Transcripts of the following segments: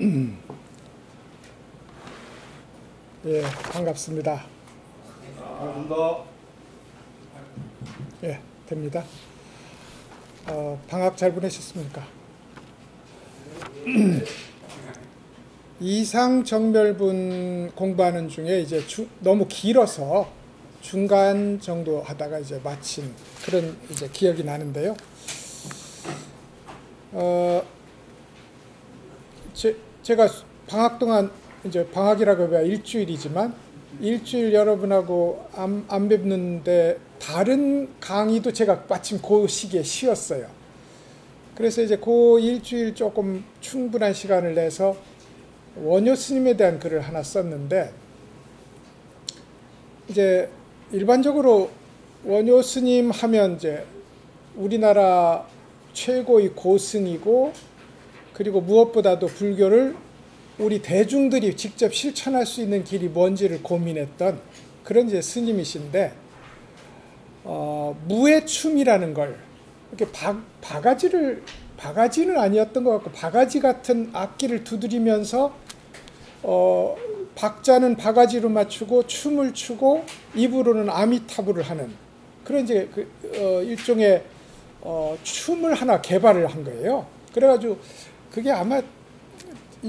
예, 반갑습니다. 반갑습니다. 예, 됩니다. 방학 잘 보내셨습니까? 이상정멸분 공부하는 중에 이제 너무 길어서 중간 정도 하다가 이제 마친 그런 이제 기억이 나는데요. 제가 방학 동안 이제 방학이라고 해야 일주일이지만 일주일 여러분하고 안 뵙는데 다른 강의도 제가 마침 그 시기에 쉬었어요. 그래서 이제 그 일주일 조금 충분한 시간을 내서 원효 스님에 대한 글을 하나 썼는데, 이제 일반적으로 원효 스님 하면 이제 우리나라 최고의 고승이고, 그리고 무엇보다도 불교를 우리 대중들이 직접 실천할 수 있는 길이 뭔지를 고민했던 그런 이제 스님이신데, 무해춤이라는 걸 이렇게 바가지는 아니었던 것 같고 바가지 같은 악기를 두드리면서 박자는 바가지로 맞추고 춤을 추고 입으로는 아미타불을 하는 그런 이제 일종의 춤을 하나 개발을 한 거예요. 그래가지고 그게 아마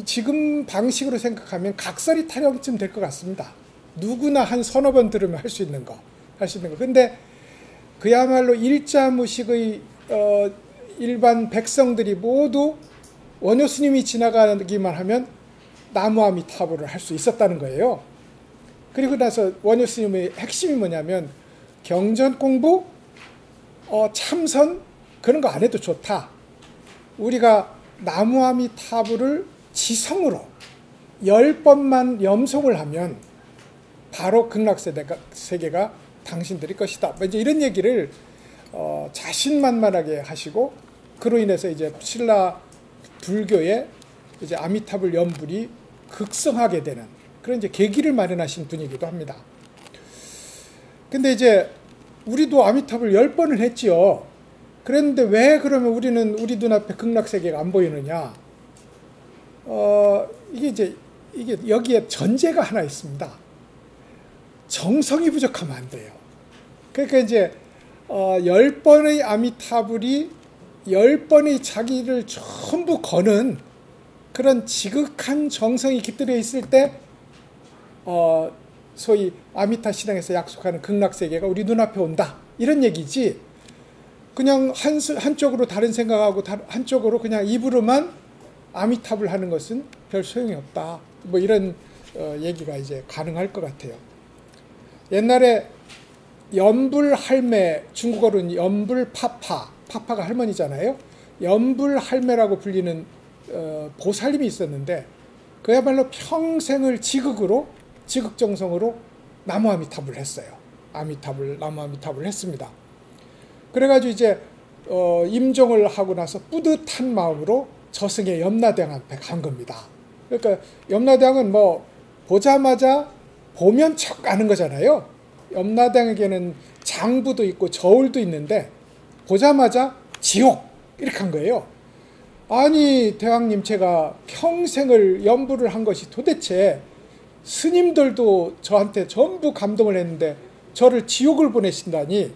지금 방식으로 생각하면 각설이 타령쯤 될 것 같습니다. 누구나 한 서너 번 들으면 할 수 있는 거. 근데 그야말로 일자무식의 일반 백성들이 모두 원효 스님이 지나가기만 하면 나무아미타불을 할 수 있었다는 거예요. 그리고 나서 원효 스님의 핵심이 뭐냐면 경전 공부, 참선 그런 거 안 해도 좋다. 우리가 나무아미타불을 지성으로 10번만 염송을 하면 바로 극락세계가 당신들의 것이다. 이제 이런 얘기를 자신만만하게 하시고, 그로 인해서 이제 신라 불교의 이제 아미타불 연불이 극성하게 되는 그런 이제 계기를 마련하신 분이기도 합니다. 근데 이제 우리도 아미타불 10번을 했지요. 그랬는데 왜 그러면 우리는 우리 눈앞에 극락세계가 안 보이느냐? 이게 여기에 전제가 하나 있습니다. 정성이 부족하면 안 돼요. 그러니까 이제 10번의 아미타불이 10번의 자기를 전부 거는 그런 지극한 정성이 깃들여 있을 때 소위 아미타 신앙에서 약속하는 극락세계가 우리 눈앞에 온다. 이런 얘기지. 그냥 한쪽으로 다른 생각하고 한쪽으로 그냥 입으로만 아미타불 하는 것은 별 소용이 없다. 뭐 이런 얘기가 이제 가능할 것 같아요. 옛날에 연불할매, 중국어로는 연불파파가 할머니잖아요. 연불할매라고 불리는 보살님이 있었는데 그야말로 평생을 지극정성으로 나무아미타불을 했어요. 나무아미타불을 했습니다. 그래가지고 이제 임종을 하고 나서 뿌듯한 마음으로 저승의 염라대왕 앞에 간 겁니다. 그러니까 염라대왕은 뭐 보자마자 보면 척 아는 거잖아요. 염라대왕에게는 장부도 있고 저울도 있는데 보자마자 지옥 이렇게 한 거예요. 아니 대왕님, 제가 평생을 연불을 한 것이 도대체 스님들도 저한테 전부 감동을 했는데 저를 지옥을 보내신다니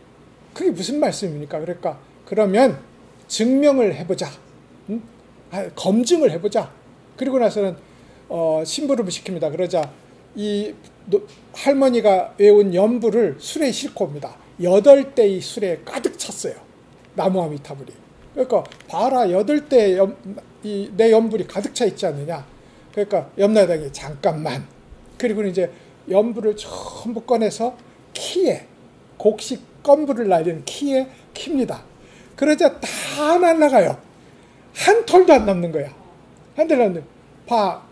그게 무슨 말씀입니까? 그러니까 그러면 증명을 해보자. 검증을 해보자. 그리고 나서는 심부름을 시킵니다. 그러자 이 할머니가 외운 연불을 술에 싣고 옵니다. 8대의 술에 가득 찼어요. 나무아미타불이. 그러니까 봐라, 8대 내 연불이 가득 차 있지 않느냐. 그러니까 염라대왕이 잠깐만. 그리고 이제 연불을 전부 꺼내서 키에, 곡식 건불을 날리는 키에 킵니다. 그러자 다 날아가요. 한 톨도 안 남는 거야. 한 톨도 안 남는 거야. 봐,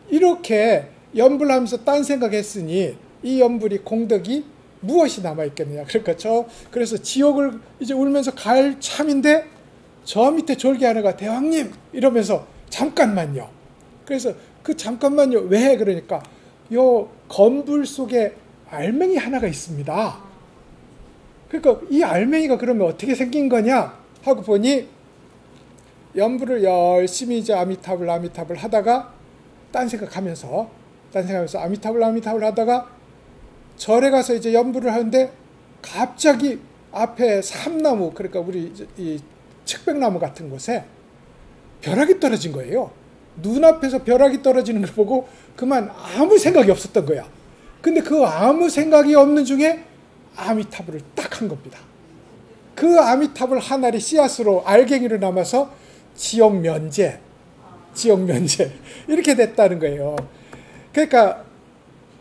이렇게 연불하면서 딴 생각했으니 이 연불이 공덕이 무엇이 남아있겠느냐. 그러니까 그래서 지옥을 이제 울면서 갈 참인데 저 밑에 졸개 하나가 대왕님 이러면서 잠깐만요. 그래서 그 잠깐만요. 왜? 그러니까 요 건불 속에 알맹이 하나가 있습니다. 그러니까 이 알맹이가 그러면 어떻게 생긴 거냐 하고 보니 연불을 열심히 이제 아미타불 하다가 딴 생각하면서 아미타불 하다가 절에 가서 이제 연불을 하는데 갑자기 앞에 삼나무, 그러니까 우리 이 측백나무 같은 곳에 벼락이 떨어진 거예요. 눈앞에서 벼락이 떨어지는 걸 보고 그만 아무 생각이 없었던 거야. 근데 그 아무 생각이 없는 중에 아미타불을 딱 한 겁니다. 그 아미타불 하나리 씨앗으로 알갱이로 남아서 지옥면제 이렇게 됐다는 거예요. 그러니까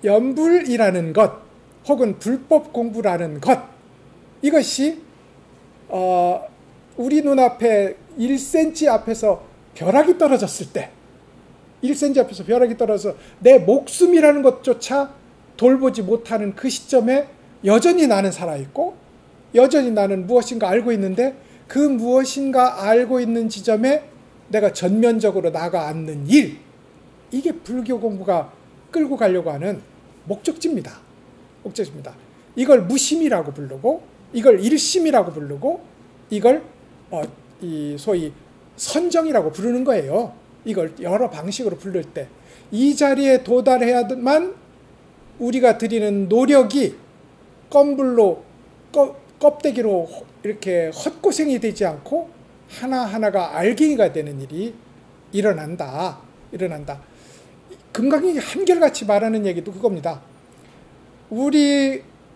연불이라는 것 혹은 불법 공부라는 것, 이것이 우리 눈앞에 1cm 앞에서 벼락이 떨어졌을 때, 1cm 앞에서 벼락이 떨어져서 내 목숨이라는 것조차 돌보지 못하는 그 시점에 여전히 나는 살아있고 여전히 나는 무엇인가 알고 있는데, 그 무엇인가 알고 있는 지점에 내가 전면적으로 나가 앉는 일, 이게 불교 공부가 끌고 가려고 하는 목적지입니다. 이걸 무심이라고 부르고, 이걸 일심이라고 부르고, 이걸 소위 선정이라고 부르는 거예요. 이걸 여러 방식으로 부를 때 이 자리에 도달해야만 우리가 드리는 노력이 껌불로 껍데기로 이렇게 헛고생이 되지 않고 하나하나가 알갱이가 되는 일이 일어난다. 금강이 한결같이 말하는 얘기도 그겁니다.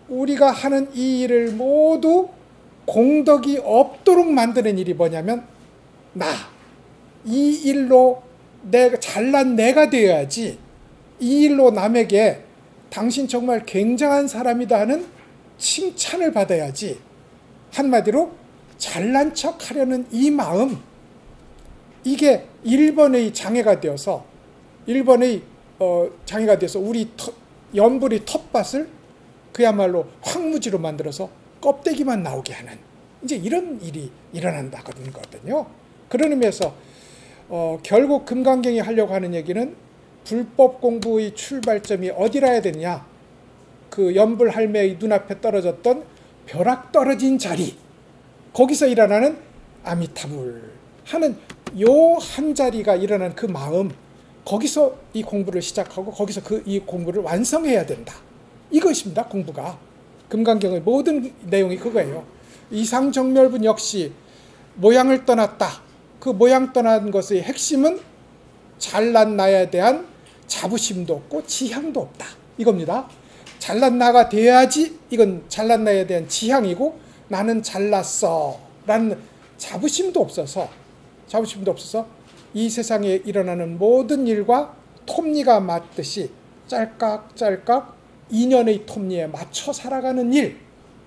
우리가 하는 이 일을 모두 공덕이 없도록 만드는 일이 뭐냐면, 이 일로 잘난 내가 되어야지, 이 일로 남에게 당신 정말 굉장한 사람이다 하는 칭찬을 받아야지, 한마디로 잘난 척 하려는 이 마음, 이게 1번의 장애가 되어서 우리 연불이 텃밭을 그야말로 황무지로 만들어서 껍데기만 나오게 하는, 이제 이런 일이 일어난다거든요. 그런 의미에서 결국 금강경이 하려고 하는 얘기는 불법 공부의 출발점이 어디라 해야 되느냐, 그 연불 할매의 눈앞에 떨어졌던 벼락 떨어진 자리, 거기서 일어나는 아미타불 하는 요 한 자리가 일어난 그 마음, 거기서 이 공부를 시작하고 거기서 이 공부를 완성해야 된다. 이것입니다. 공부가. 금강경의 모든 내용이 그거예요. 이상정멸분 역시 모양을 떠났다. 그 모양 떠난 것의 핵심은 잘난 나에 대한 자부심도 없고 지향도 없다. 이겁니다. 잘난 나가 돼야지, 이건 잘난 나에 대한 지향이고, 나는 잘났어 라는 자부심도 없어서 이 세상에 일어나는 모든 일과 톱니가 맞듯이 짤깍짤깍 인연의 톱니에 맞춰 살아가는 일,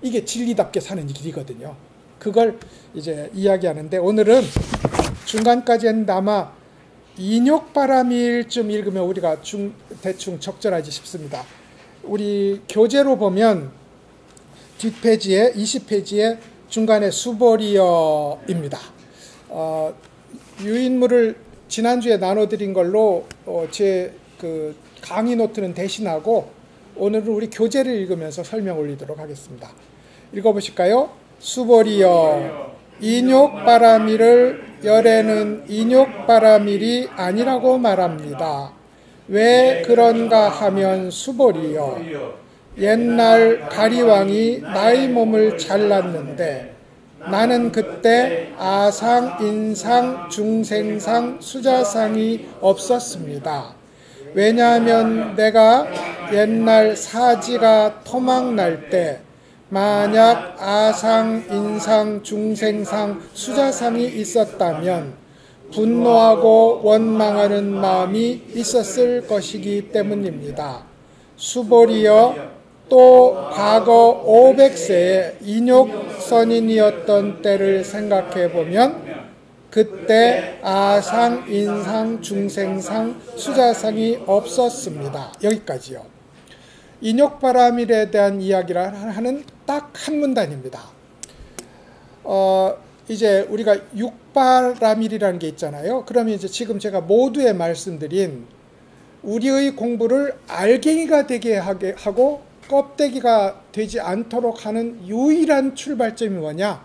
이게 진리답게 사는 길이거든요. 그걸 이제 이야기하는데, 오늘은 중간까지 했는데 아마 인욕바람일쯤 읽으면 우리가 대충 적절하지 싶습니다. 우리 교재로 보면 뒷페이지에 20페이지에 중간에 수보리어입니다. 유인물을 지난주에 나눠드린 걸로 제 그 강의 노트는 대신하고 오늘은 우리 교재를 읽으면서 설명 올리도록 하겠습니다. 읽어보실까요? 수보리여, 인욕바람일을 열에는 인욕바람일이 아니라고 말합니다. 왜 그런가 하면 수보리여, 옛날 가리왕이 나의 몸을 잘랐는데 나는 그때 아상, 인상, 중생상, 수자상이 없었습니다. 왜냐하면 내가 옛날 사지가 토막 날 때 만약 아상, 인상, 중생상, 수자상이 있었다면 분노하고 원망하는 마음이 있었을 것이기 때문입니다. 수보리여, 또 과거 500세에 인욕선인이었던 때를 생각해 보면 그때 아상, 인상, 중생상, 수자상이 없었습니다. 여기까지요. 인욕바람일에 대한 이야기를 하는 딱 한 문단입니다. 이제 우리가 육바람일이라는 게 있잖아요. 그러면 이제 지금 제가 모두에 말씀드린 우리의 공부를 알갱이가 되게 하고 껍데기가 되지 않도록 하는 유일한 출발점이 뭐냐?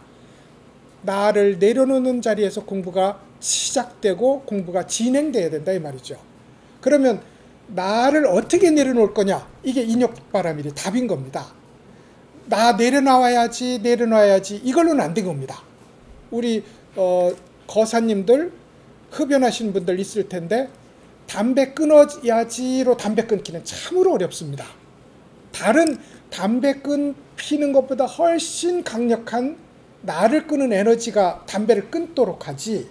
나를 내려놓는 자리에서 공부가 시작되고 공부가 진행돼야 된다 이 말이죠. 그러면 나를 어떻게 내려놓을 거냐? 이게 인욕바라밀이 답인 겁니다. 나 내려놔야지 이걸로는 안 된 겁니다. 우리 거사님들 흡연하시는 분들 있을 텐데 담배 끊어야지로 담배 끊기는 참으로 어렵습니다. 다른 담배 피는 것보다 훨씬 강력한 나를 끄는 에너지가 담배를 끊도록 하지,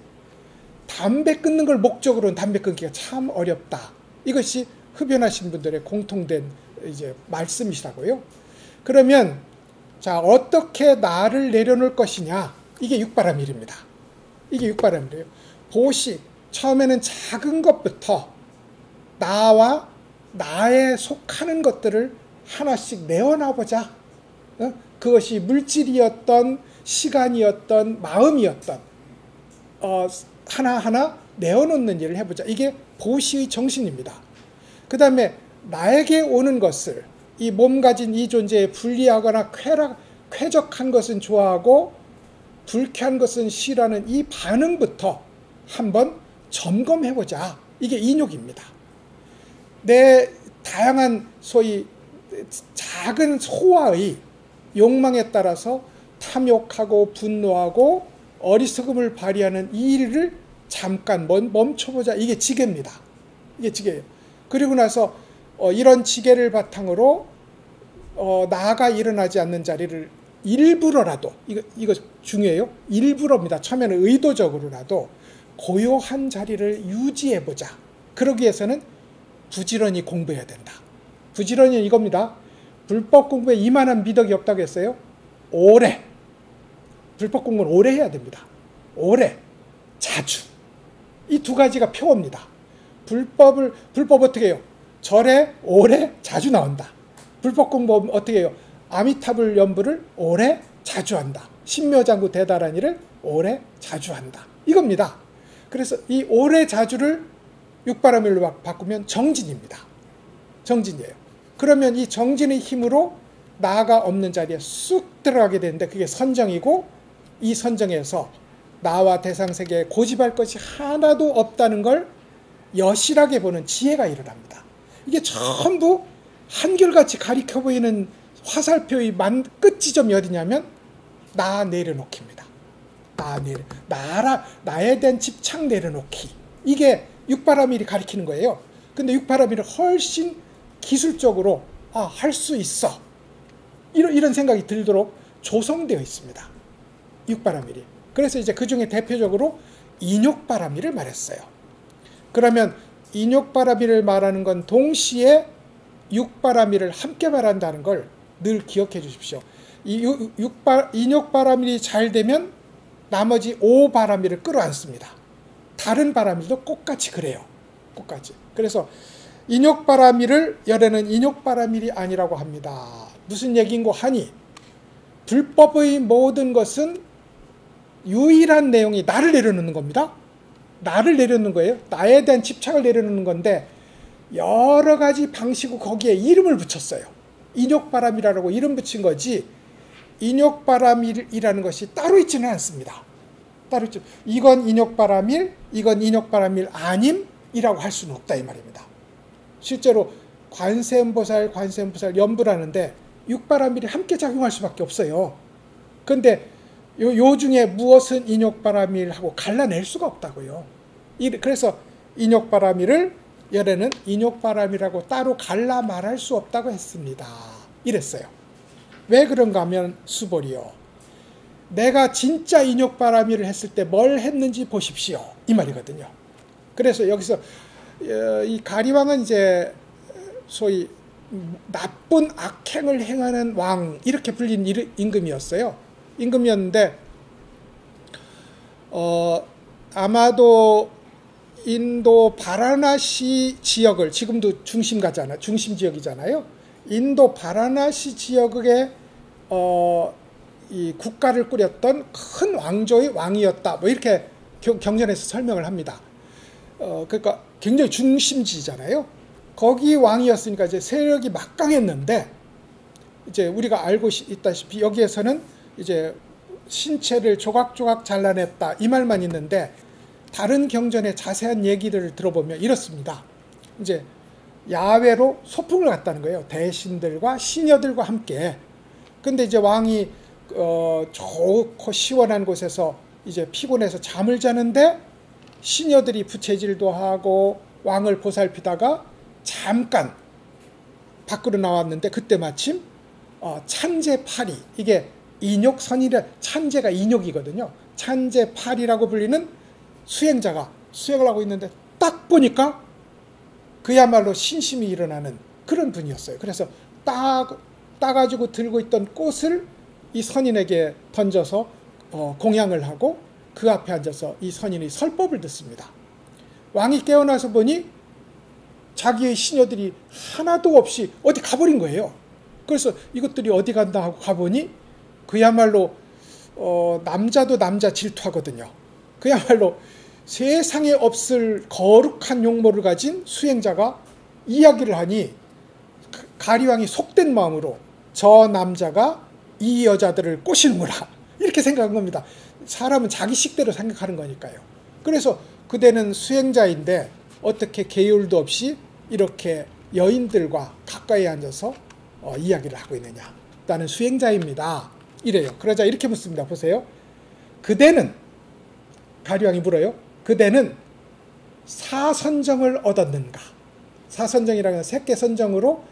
담배 끊는 걸 목적으로는 담배 끊기가 참 어렵다. 이것이 흡연하신 분들의 공통된 이제 말씀이시라고요. 그러면 자, 어떻게 나를 내려놓을 것이냐? 이게 육바라밀입니다. 이게 육바라밀이에요. 보식, 처음에는 작은 것부터 나와 나에 속하는 것들을 하나씩 내어놔보자. 그것이 물질이었던 시간이었던 마음이었던 하나하나 내어놓는 일을 해보자. 이게 보시의 정신입니다. 그 다음에 나에게 오는 것을, 이 몸 가진 이 존재에 불리하거나 쾌적한 것은 좋아하고 불쾌한 것은 싫어하는 이 반응부터 한번 점검해보자. 이게 인욕입니다. 내 다양한 소위 작은 소화의 욕망에 따라서 탐욕하고 분노하고 어리석음을 발휘하는 이 일을 잠깐 멈춰보자. 이게 지게입니다. 이게 지게예요. 그리고 나서 이런 지게를 바탕으로 나가 일어나지 않는 자리를 일부러라도, 이거 중요해요. 일부러입니다. 처음에는 의도적으로라도 고요한 자리를 유지해보자. 그러기 위해서는 부지런히 공부해야 된다. 부지런히 이겁니다. 불법 공부에 이만한 미덕이 없다고 했어요. 오래. 불법 공부는 오래 해야 됩니다. 오래, 자주. 이 두 가지가 표어입니다. 불법 어떻게 해요? 절에 오래, 자주 나온다. 불법 공부 어떻게 해요? 아미타불 연부를 오래, 자주 한다. 신묘장구 대다란이를 오래, 자주 한다. 이겁니다. 그래서 이 오래, 자주를 육바라밀로 바꾸면 정진입니다. 정진이에요. 그러면 이 정진의 힘으로 나가 없는 자리에 쑥 들어가게 되는데 그게 선정이고, 이 선정에서 나와 대상세계에 고집할 것이 하나도 없다는 걸 여실하게 보는 지혜가 일어납니다. 이게 전부 한결같이 가리켜 보이는 화살표의 끝 지점이 어디냐면 나 내려놓기입니다. 나에 대한 집착 내려놓기. 이게 육바라밀이 가리키는 거예요. 근데 육바라밀은 훨씬 기술적으로 할 수 있어. 이런 생각이 들도록 조성되어 있습니다. 육바라밀이. 그래서 이제 그 중에 대표적으로 인욕바라밀을 말했어요. 그러면 인욕바라밀을 말하는 건 동시에 육바라밀을 함께 말한다는 걸 늘 기억해 주십시오. 인욕바라밀이 잘 되면 나머지 5바라밀을 끌어안습니다. 다른 바라밀도 똑같이 그래요. 똑같이. 그래서 인욕바라밀을 열에는 인욕바라밀이 아니라고 합니다. 무슨 얘기인고 하니, 불법의 모든 것은 유일한 내용이 나를 내려놓는 겁니다. 나를 내려놓는 거예요. 나에 대한 집착을 내려놓는 건데 여러 가지 방식으로 거기에 이름을 붙였어요. 인욕바람이라고 이름 붙인 거지, 인욕바람이라는 것이 따로 있지는 않습니다. 따로 있죠. 이건 인욕바람일, 이건 인욕바람일 아님이라고 할 수는 없다 이 말입니다. 실제로 관세음보살 연부를 하는데 육바라밀이 함께 작용할 수밖에 없어요. 그런데 요 중에 무엇은 인욕바라밀하고 갈라낼 수가 없다고요. 그래서 인욕바라밀을 열에는 인욕바라밀하고 따로 갈라 말할 수 없다고 했습니다. 이랬어요. 왜 그런가 하면 수보리요, 내가 진짜 인욕바라밀을 했을 때 뭘 했는지 보십시오. 이 말이거든요. 그래서 여기서 이 가리왕은 이제 소위 나쁜 악행을 행하는 왕, 이렇게 불린 임금이었어요. 임금이었는데 아마도 인도 바라나시 지역을, 지금도 중심 지역이잖아요. 인도 바라나시 지역에 이 국가를 꾸렸던 큰 왕조의 왕이었다. 뭐 이렇게 경전에서 설명을 합니다. 그러니까 굉장히 중심지잖아요. 거기 왕이었으니까 이제 세력이 막강했는데, 이제 우리가 알고 있다시피 여기에서는 이제 신체를 조각조각 잘라냈다 이 말만 있는데, 다른 경전의 자세한 얘기들을 들어보면 이렇습니다. 이제 야외로 소풍을 갔다는 거예요. 대신들과 시녀들과 함께. 근데 이제 왕이 좋고 시원한 곳에서 이제 피곤해서 잠을 자는데 시녀들이 부채질도 하고 왕을 보살피다가 잠깐 밖으로 나왔는데 그때 마침 찬제파리, 이게 인욕선이라, 찬제가 인욕이거든요. 찬제파리라고 불리는 수행자가 수행을 하고 있는데 딱 보니까 그야말로 신심이 일어나는 그런 분이었어요. 그래서 따가지고 들고 있던 꽃을 이 선인에게 던져서 공양을 하고 그 앞에 앉아서 이 선인이 설법을 듣습니다. 왕이 깨어나서 보니 자기의 시녀들이 하나도 없이 어디 가버린 거예요. 그래서 이것들이 어디 간다 하고 가보니 그야말로 남자도 남자 질투하거든요. 그야말로 세상에 없을 거룩한 용모를 가진 수행자가 이야기를 하니 가리왕이 속된 마음으로 저 남자가 이 여자들을 꼬시는구나 이렇게 생각한 겁니다. 사람은 자기 식대로 생각하는 거니까요. 그래서 그대는 수행자인데 어떻게 계율도 없이 이렇게 여인들과 가까이 앉아서 이야기를 하고 있느냐. 나는 수행자입니다. 이래요. 그러자 이렇게 묻습니다. 보세요. 그대는, 가리왕이 물어요. 그대는 사선정을 얻었는가? 사선정이라는 새끼선정으로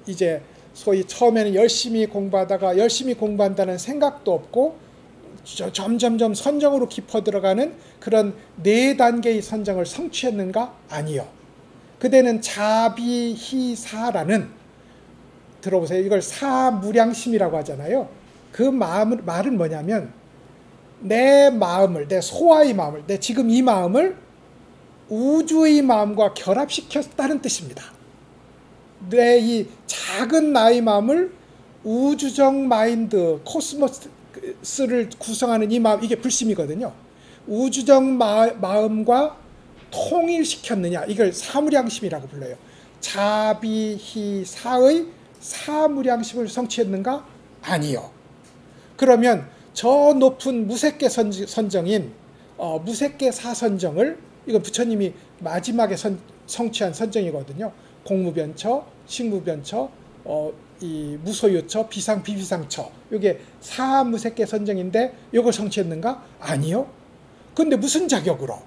이제 소위 처음에는 열심히 공부하다가 열심히 공부한다는 생각도 없고 점점점 선정으로 깊어 들어가는 그런 4단계의 선정을 성취했는가? 아니요. 그대는 자비희사라는, 들어보세요. 이걸 사무량심이라고 하잖아요. 그 말은 뭐냐면 내 마음을, 내 소아의 마음을, 내 지금 이 마음을 우주의 마음과 결합시켰다는 뜻입니다. 내 이 작은 나의 마음을 우주적 마인드, 코스모스를 구성하는 이 마음, 이게 불심이거든요. 우주적 마음과 통일시켰느냐, 이걸 사무량심이라고 불러요. 자비희사의 사무량심을 성취했는가? 아니요. 그러면 저 높은 무색계 선정인 무색계 사선정을, 이건 부처님이 마지막에 성취한 선정이거든요. 공무변처, 식무변처, 이 무소유처, 비상, 비비상처, 이게 사무색계 선정인데 이걸 성취했는가? 아니요. 그런데 무슨 자격으로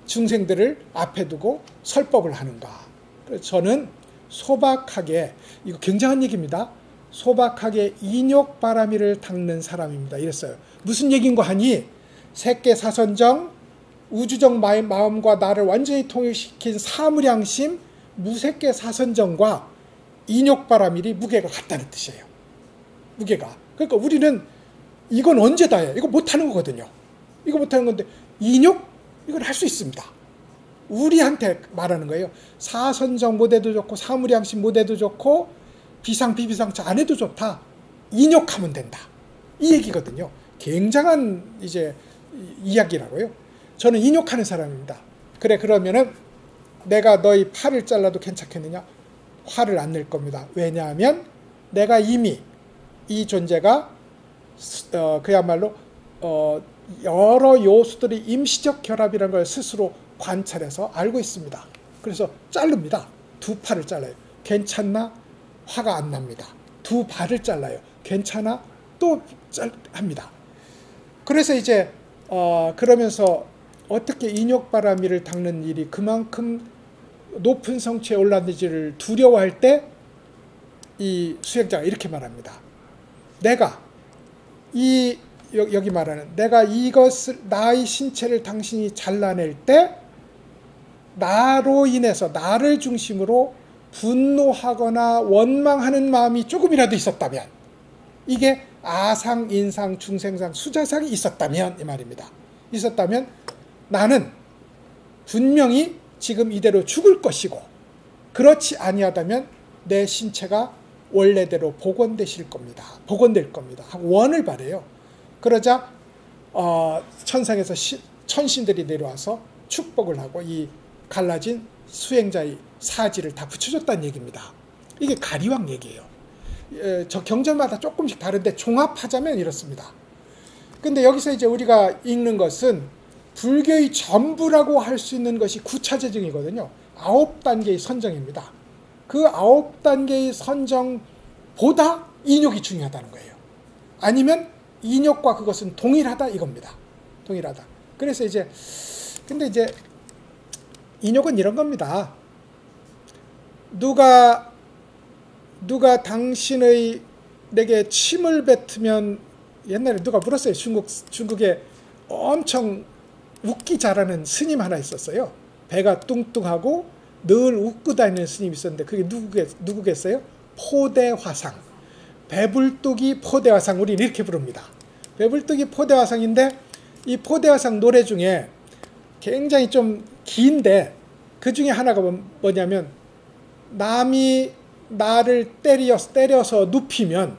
중생들을 앞에 두고 설법을 하는가? 그래서 저는 소박하게, 이거 굉장한 얘기입니다. 소박하게 인욕바라미를 닦는 사람입니다. 이랬어요. 무슨 얘기인가 하니 색계 사선정, 우주적 마음과 나를 완전히 통일시킨 사무량심, 무색계 사선정과 인욕바라밀이 무게가 같다는 뜻이에요. 무게가. 그러니까 우리는 이건 언제 다 해? 이거 못하는 거거든요. 이거 못하는 건데 인욕? 이건 할 수 있습니다. 우리한테 말하는 거예요. 사선정 못해도 좋고 사무량심 못해도 좋고 비상 비비상처 안 해도 좋다. 인욕하면 된다. 이 얘기거든요. 굉장한 이제 이야기라고요. 저는 인욕하는 사람입니다. 그래, 그러면은 내가 너희 팔을 잘라도 괜찮겠느냐? 화를 안 낼 겁니다. 왜냐하면 내가 이미 이 존재가 그야말로 여러 요소들이 임시적 결합이라는 걸 스스로 관찰해서 알고 있습니다. 그래서 자릅니다. 두 팔을 잘라요. 괜찮나? 화가 안 납니다. 두 발을 잘라요. 괜찮아? 또 합니다. 그래서 이제 그러면서 어떻게 인욕바라미를 닦는 일이 그만큼 높은 성취에 올랐는지를 두려워할 때 이 수행자가 이렇게 말합니다. 내가 여기 말하는 내가 이것을, 나의 신체를 당신이 잘라낼 때 나로 인해서 나를 중심으로 분노하거나 원망하는 마음이 조금이라도 있었다면, 이게 아상, 인상, 중생상, 수자상이 있었다면, 이 말입니다. 있었다면 나는 분명히 지금 이대로 죽을 것이고, 그렇지 아니하다면 내 신체가 원래대로 복원될 겁니다 하고 원을 바래요. 그러자 천상에서 천신들이 내려와서 축복을 하고 이 갈라진 수행자의 사지를 다 붙여줬다는 얘기입니다. 이게 가리왕 얘기예요. 저 경전마다 조금씩 다른데 종합하자면 이렇습니다. 근데 여기서 이제 우리가 읽는 것은 불교의 전부라고 할 수 있는 것이 구차재증이거든요. 9단계의 선정입니다. 그 9단계의 선정보다 인욕이 중요하다는 거예요. 아니면 인욕과 그것은 동일하다 이겁니다. 동일하다. 그래서 근데 인욕은 이런 겁니다. 누가 당신의 내게 침을 뱉으면, 옛날에 누가 물었어요. 중국에 엄청 웃기 잘하는 스님 하나 있었어요. 배가 뚱뚱하고 늘 웃고 다니는 스님이 있었는데 그게 누구겠어요? 포대화상. 배불뚝이 포대화상, 우리는 이렇게 부릅니다. 배불뚝이 포대화상인데, 이 포대화상 노래 중에 굉장히 좀 긴데 그 중에 하나가 뭐냐면, 남이 나를 때려서 눕히면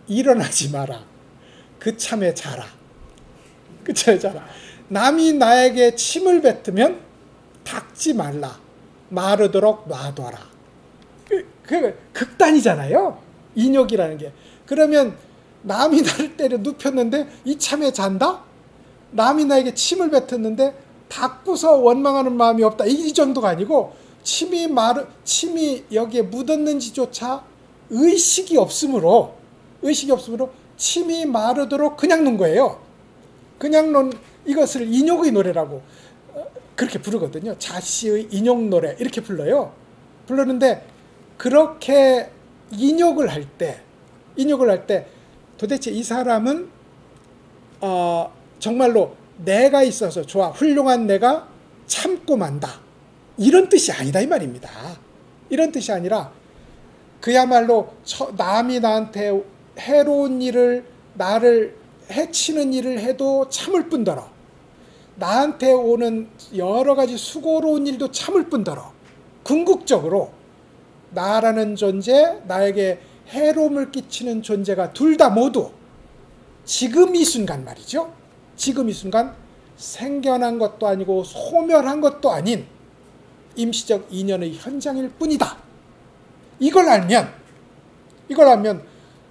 일어나지 마라. 그 참에 자라. 그 참에 자라. 남이 나에게 침을 뱉으면 닦지 말라. 마르도록 놔둬라. 그 극단이잖아요. 인욕이라는 게. 그러면 남이 나를 때려 눕혔는데 이 참에 잔다? 남이 나에게 침을 뱉었는데 닦고서 원망하는 마음이 없다. 이 정도가 아니고, 침이 여기에 묻었는지조차 의식이 없으므로 침이 마르도록 그냥 놓은 거예요. 그냥 놓은 이것을 인욕의 노래라고 그렇게 부르거든요. 자시의 인욕 노래 이렇게 불러요. 부르는데, 그렇게 인욕을 할 때 도대체 이 사람은 정말로 내가 있어서 좋아, 훌륭한 내가 참고 만다, 이런 뜻이 아니다 이 말입니다. 이런 뜻이 아니라 그야말로 남이 나한테 해로운 일을, 나를 해치는 일을 해도 참을 뿐더러, 나한테 오는 여러 가지 수고로운 일도 참을 뿐더러, 궁극적으로 나라는 존재, 나에게 해로움을 끼치는 존재가 둘 다 모두 지금 이 순간 말이죠. 지금 이 순간 생겨난 것도 아니고 소멸한 것도 아닌 임시적 인연의 현장일 뿐이다. 이걸 알면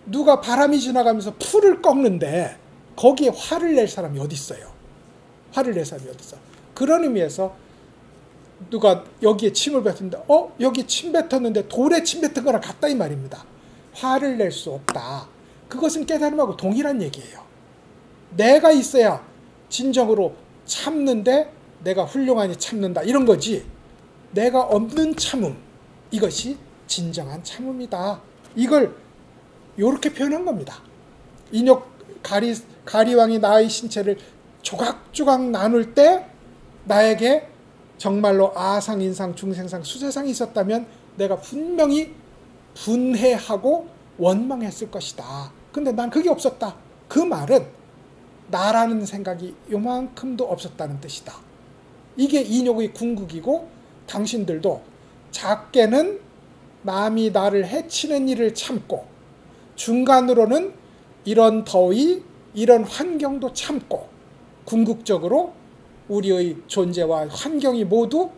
누가 바람이 지나가면서 풀을 꺾는데 거기에 화를 낼 사람이 어디 있어요? 화를 낼 사람이 어디 있어? 그런 의미에서 누가 여기에 침을 뱉었는데 여기 침 뱉었는데 돌에 침 뱉은 거랑 같다 이 말입니다. 화를 낼 수 없다. 그것은 깨달음하고 동일한 얘기예요. 내가 있어야 진정으로 참는데 내가 훌륭하니 참는다 이런 거지, 내가 없는 참음, 이것이 진정한 참음이다. 이걸 이렇게 표현한 겁니다. 인욕 가리왕이 나의 신체를 조각조각 나눌 때 나에게 정말로 아상, 인상, 중생상, 수세상이 있었다면 내가 분명히 분해하고 원망했을 것이다. 근데 난 그게 없었다. 그 말은 나라는 생각이 요만큼도 없었다는 뜻이다. 이게 인욕의 궁극이고, 당신들도 작게는 남이 나를 해치는 일을 참고, 중간으로는 이런 더위, 이런 환경도 참고, 궁극적으로 우리의 존재와 환경이 모두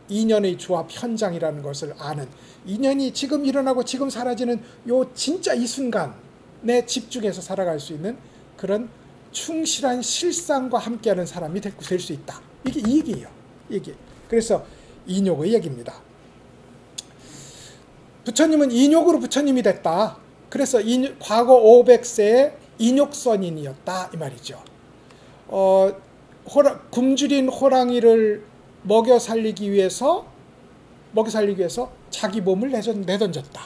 인연의 조합 현장이라는 것을 아는, 인연이 지금 일어나고 지금 사라지는 요 진짜 이 순간에 집중해서 살아갈 수 있는 그런 충실한 실상과 함께하는 사람이 될 수 있다. 이게 이 얘기예요. 이게. 그래서 인욕의 얘기입니다. 부처님은 인욕으로 부처님이 됐다. 그래서 과거 500세의 인욕선인이었다 이 말이죠. 굶주린 호랑이를 먹여 살리기 위해서 자기 몸을 내던졌다.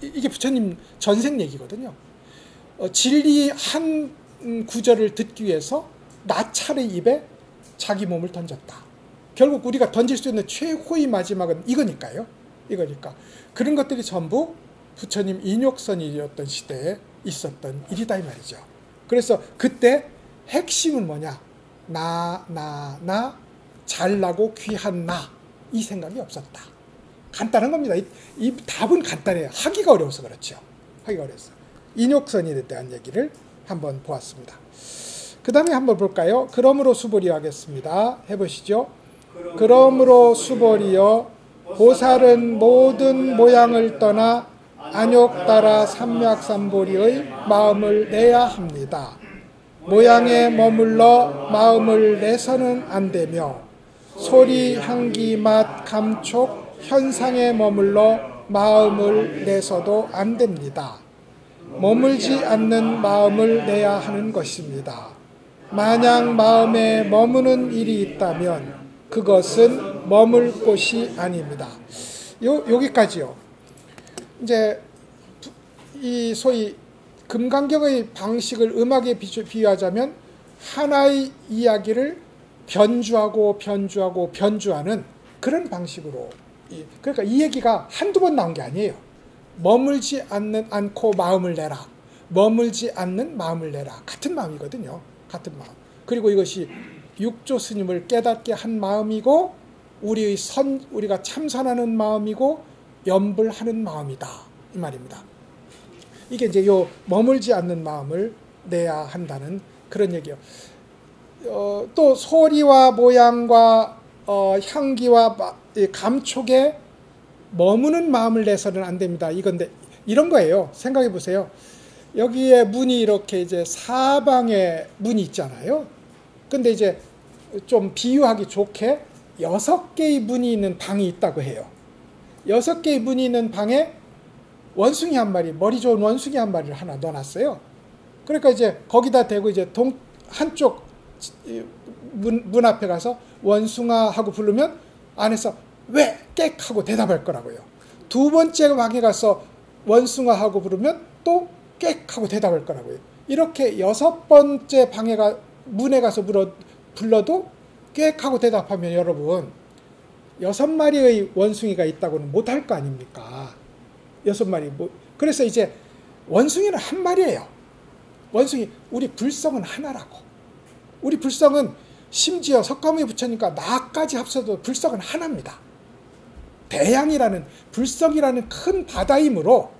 이게 부처님 전생 얘기거든요. 진리 한 구절을 듣기 위해서 나찰의 입에 자기 몸을 던졌다. 결국 우리가 던질 수 있는 최고의 마지막은 이거니까요. 그런 것들이 전부 부처님 인욕선이었던 시대에 있었던 일이다 이 말이죠. 그래서 그때 핵심은 뭐냐? 나 잘나고 귀한 나, 이 생각이 없었다. 간단한 겁니다. 이 답은 간단해요. 하기가 어려워서 그렇죠. 하기가 어려워서. 인욕선인에 대한 얘기를 한번 보았습니다. 그 다음에 한번 볼까요? 그러므로 수보리여 하겠습니다. 해보시죠. 그러므로 수보리여, 보살은 모든 모양을 떠나 안욕 따라 삼맥삼보리의 마음을 내야 합니다. 모양에 머물러 마음을 내서는 안 되며 소리, 향기, 맛, 감촉, 현상에 머물러 마음을 내서도 안 됩니다. 머물지 않는 마음을 내야 하는 것입니다. 만약 마음에 머무는 일이 있다면 그것은 머물 곳이 아닙니다. 여기까지요. 이제 이 소위 금강경의 방식을 음악에 비유하자면 하나의 이야기를 변주하는 그런 방식으로. 그러니까 이 얘기가 한두 번 나온 게 아니에요. 머물지 않고 마음을 내라. 머물지 않는 마음을 내라. 같은 마음이거든요. 같은 마음. 그리고 이것이 육조 스님을 깨닫게 한 마음이고 우리가 참선하는 마음이고 염불하는 마음이다. 이 말입니다. 이게 이제 머물지 않는 마음을 내야 한다는 그런 얘기예요. 또 소리와 모양과 향기와 감촉에 머무는 마음을 내서는 안 됩니다. 이건데 이런 거예요. 생각해 보세요. 여기에 문이 이렇게 이제 사방에 문이 있잖아요. 근데 이제 좀 비유하기 좋게 6개의 문이 있는 방이 있다고 해요. 6개의 문이 있는 방에 원숭이 한 마리, 머리 좋은 원숭이 한 마리를 하나 넣어놨어요. 그러니까 이제 거기다 대고 이제 한쪽 문 앞에 가서 원숭아 하고 부르면 안에서 왜 깨 하고 대답할 거라고요. 두 번째 방에 가서 원숭아 하고 부르면 또 깨 하고 대답할 거라고요. 이렇게 6번째 문에 가서 불러도 깨 하고 대답하면 여러분 6마리의 원숭이가 있다고는 못할 거 아닙니까? 6마리. 그래서 이제 원숭이는 한 마리예요. 원숭이. 우리 불성은 하나라고. 우리 불성은 심지어 석가모니 부처님과 나까지 합쳐도 불성은 하나입니다. 대양이라는 불성이라는 큰 바다이므로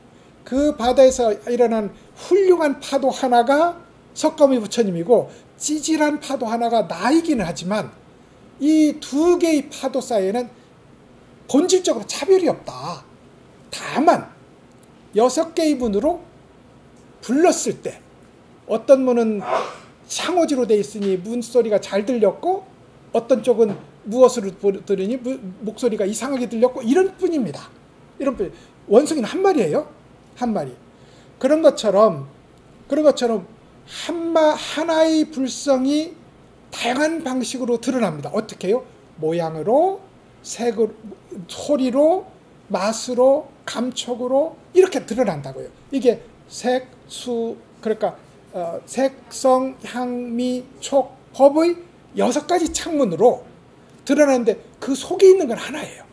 그 바다에서 일어난 훌륭한 파도 하나가 석가모니 부처님이고 찌질한 파도 하나가 나이기는 하지만 이 두 개의 파도 사이에는 본질적으로 차별이 없다. 다만 6개의 문으로 불렀을 때 어떤 문은 상호지로 돼 있으니 문소리가 잘 들렸고 어떤 쪽은 무엇으로 들으니 목소리가 이상하게 들렸고 이런 뿐입니다. 이런 뿐. 원숭이는 한 마리예요. 한 마리. 그런 것처럼 하나의 불성이 다양한 방식으로 드러납니다. 어떻게 해요? 모양으로, 색으로, 소리로, 맛으로, 감촉으로 이렇게 드러난다고요. 이게 그러니까 색성, 향미, 촉, 법의 6가지 창문으로 드러나는데 그 속에 있는 건 하나예요.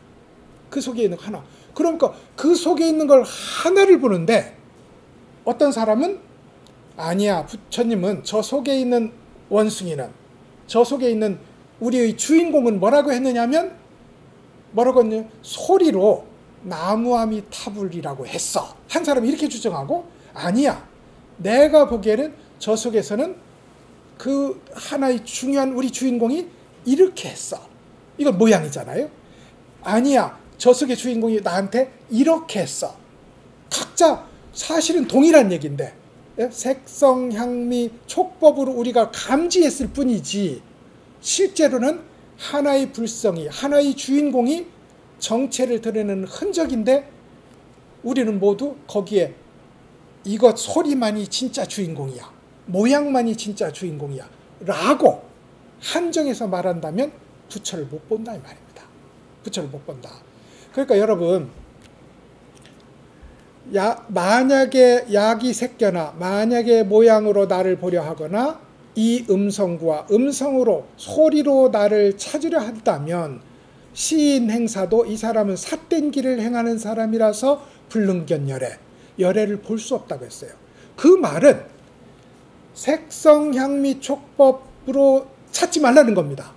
그 속에 있는 거 하나. 그러니까 그 속에 있는 걸 하나를 보는데 어떤 사람은 아니야, 부처님은 저 속에 있는 원숭이는, 저 속에 있는 우리의 주인공은 뭐라고 했느냐면 뭐라고 했냐면 소리로 나무아미타불이라고 했어. 한 사람이 이렇게 주장하고 아니야, 내가 보기에는 저 속에서는 그 하나의 중요한 우리 주인공이 이렇게 했어. 이건 모양이잖아요. 아니야, 저 속의 주인공이 나한테 이렇게 했어. 각자 사실은 동일한 얘기인데 색성, 향미, 촉법으로 우리가 감지했을 뿐이지 실제로는 하나의 불성이, 하나의 주인공이 정체를 드러내는 흔적인데 우리는 모두 거기에 이것 소리만이 진짜 주인공이야, 모양만이 진짜 주인공이야 라고 한정해서 말한다면 부처를 못 본다 이 말입니다. 부처를 못 본다. 그러니까 여러분, 만약에 약이 새겨나 만약에 모양으로 나를 보려 하거나 이 음성구와 음성으로 소리로 나를 찾으려 한다면 시인 행사도 이 사람은 삿된 길을 행하는 사람이라서 불능견열애, 열애를 볼 수 없다고 했어요. 그 말은 색성, 향미, 촉법으로 찾지 말라는 겁니다.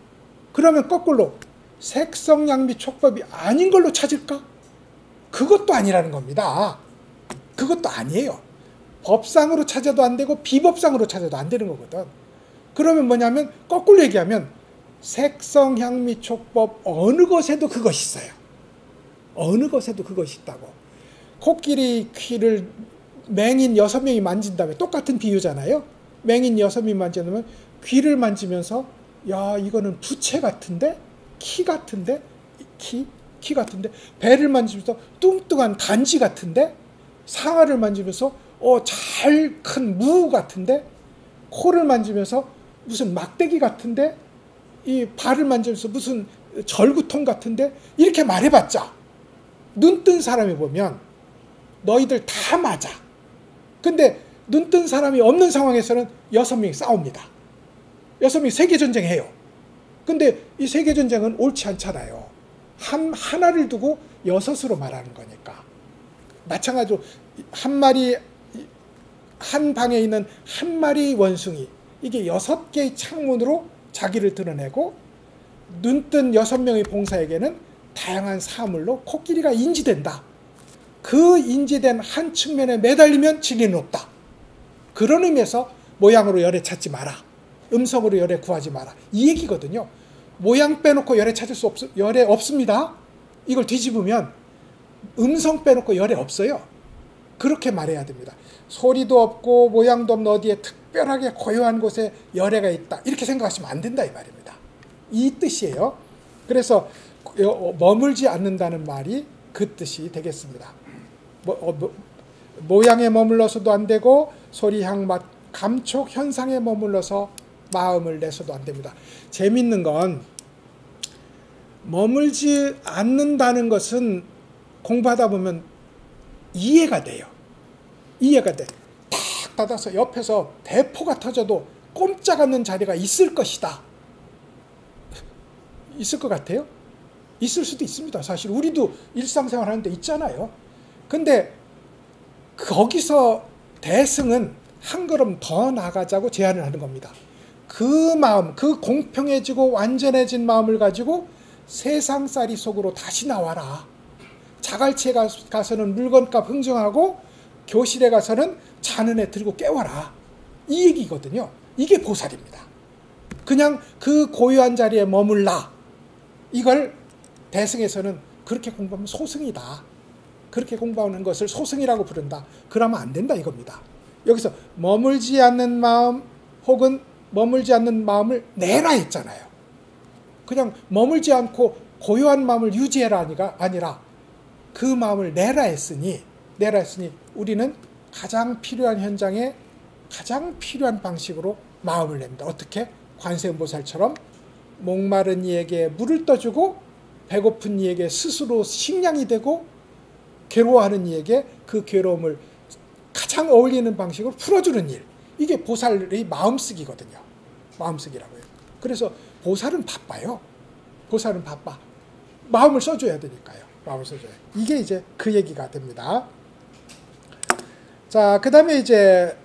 그러면 거꾸로 색성, 향미, 촉법이 아닌 걸로 찾을까? 그것도 아니라는 겁니다. 그것도 아니에요. 법상으로 찾아도 안 되고 비법상으로 찾아도 안 되는 거거든. 그러면 뭐냐면 거꾸로 얘기하면 색성, 향미, 촉법 어느 것에도 그것이 있어요. 어느 것에도 그것이 있다고. 코끼리 귀를 맹인 6명이 만진다면 똑같은 비유잖아요. 맹인 6명이 만지면 귀를 만지면서 야, 이거는 부채 같은데? 키 같은데? 키 같은데? 배를 만지면서 뚱뚱한 간지 같은데? 상아를 만지면서 잘 큰 무 같은데? 코를 만지면서 무슨 막대기 같은데? 이 발을 만지면서 무슨 절구통 같은데? 이렇게 말해봤자 눈 뜬 사람이 보면 너희들 다 맞아. 근데 눈 뜬 사람이 없는 상황에서는 6명이 싸웁니다. 6명이 세계전쟁해요. 근데 이 세계전쟁은 옳지 않잖아요. 하나를 두고 6으로 말하는 거니까. 마찬가지로 한 방에 있는 한 마리 원숭이, 이게 6개의 창문으로 자기를 드러내고, 눈뜬 6명의 봉사에게는 다양한 사물로 코끼리가 인지된다. 그 인지된 한 측면에 매달리면 진리는 없다. 그런 의미에서 모양으로 열애 찾지 마라. 음성으로 열애 구하지 마라. 이 얘기거든요. 모양 빼놓고 열애 찾을 수 열애 없습니다. 이걸 뒤집으면 음성 빼놓고 열애 없어요. 그렇게 말해야 됩니다. 소리도 없고 모양도 없는 어디에 특별하게 고요한 곳에 열애가 있다. 이렇게 생각하시면 안 된다 이 말입니다. 이 뜻이에요. 그래서 머물지 않는다는 말이 그 뜻이 되겠습니다. 모양에 머물러서도 안 되고 소리, 향, 맛, 감촉, 현상에 머물러서 마음을 내서도 안 됩니다. 재밌는 건 머물지 않는다는 것은 공부하다 보면 이해가 돼요. 이해가 돼. 탁 닫아서 옆에서 대포가 터져도 꼼짝 않는 자리가 있을 것이다. 있을 것 같아요? 있을 수도 있습니다. 사실 우리도 일상생활 하는데 있잖아요. 근데 거기서 대승은 한 걸음 더 나가자고 제안을 하는 겁니다. 그 마음, 그 공평해지고 완전해진 마음을 가지고 세상살이 속으로 다시 나와라. 자갈치에 가서는 물건값 흥정하고 교실에 가서는 자는 애 들고 깨워라. 이 얘기거든요. 이게 보살입니다. 그냥 그 고요한 자리에 머물라. 이걸 대승에서는 그렇게 공부하면 소승이다. 그렇게 공부하는 것을 소승이라고 부른다. 그러면 안 된다 이겁니다. 여기서 머물지 않는 마음 혹은 머물지 않는 마음을 내라 했잖아요. 그냥 머물지 않고 고요한 마음을 유지해라가 아니라 그 마음을 내라 했으니 우리는 가장 필요한 현장에 가장 필요한 방식으로 마음을 냅니다. 어떻게? 관세음보살처럼 목마른 이에게 물을 떠주고 배고픈 이에게 스스로 식량이 되고 괴로워하는 이에게 그 괴로움을 가장 어울리는 방식으로 풀어주는 일. 이게 보살의 마음쓰기거든요. 마음쓰기라고 해요. 그래서 보살은 바빠요. 보살은 바빠. 마음을 써줘야 되니까요. 마음을 써줘야. 이게 이제 그 얘기가 됩니다. 자, 그 다음에 이제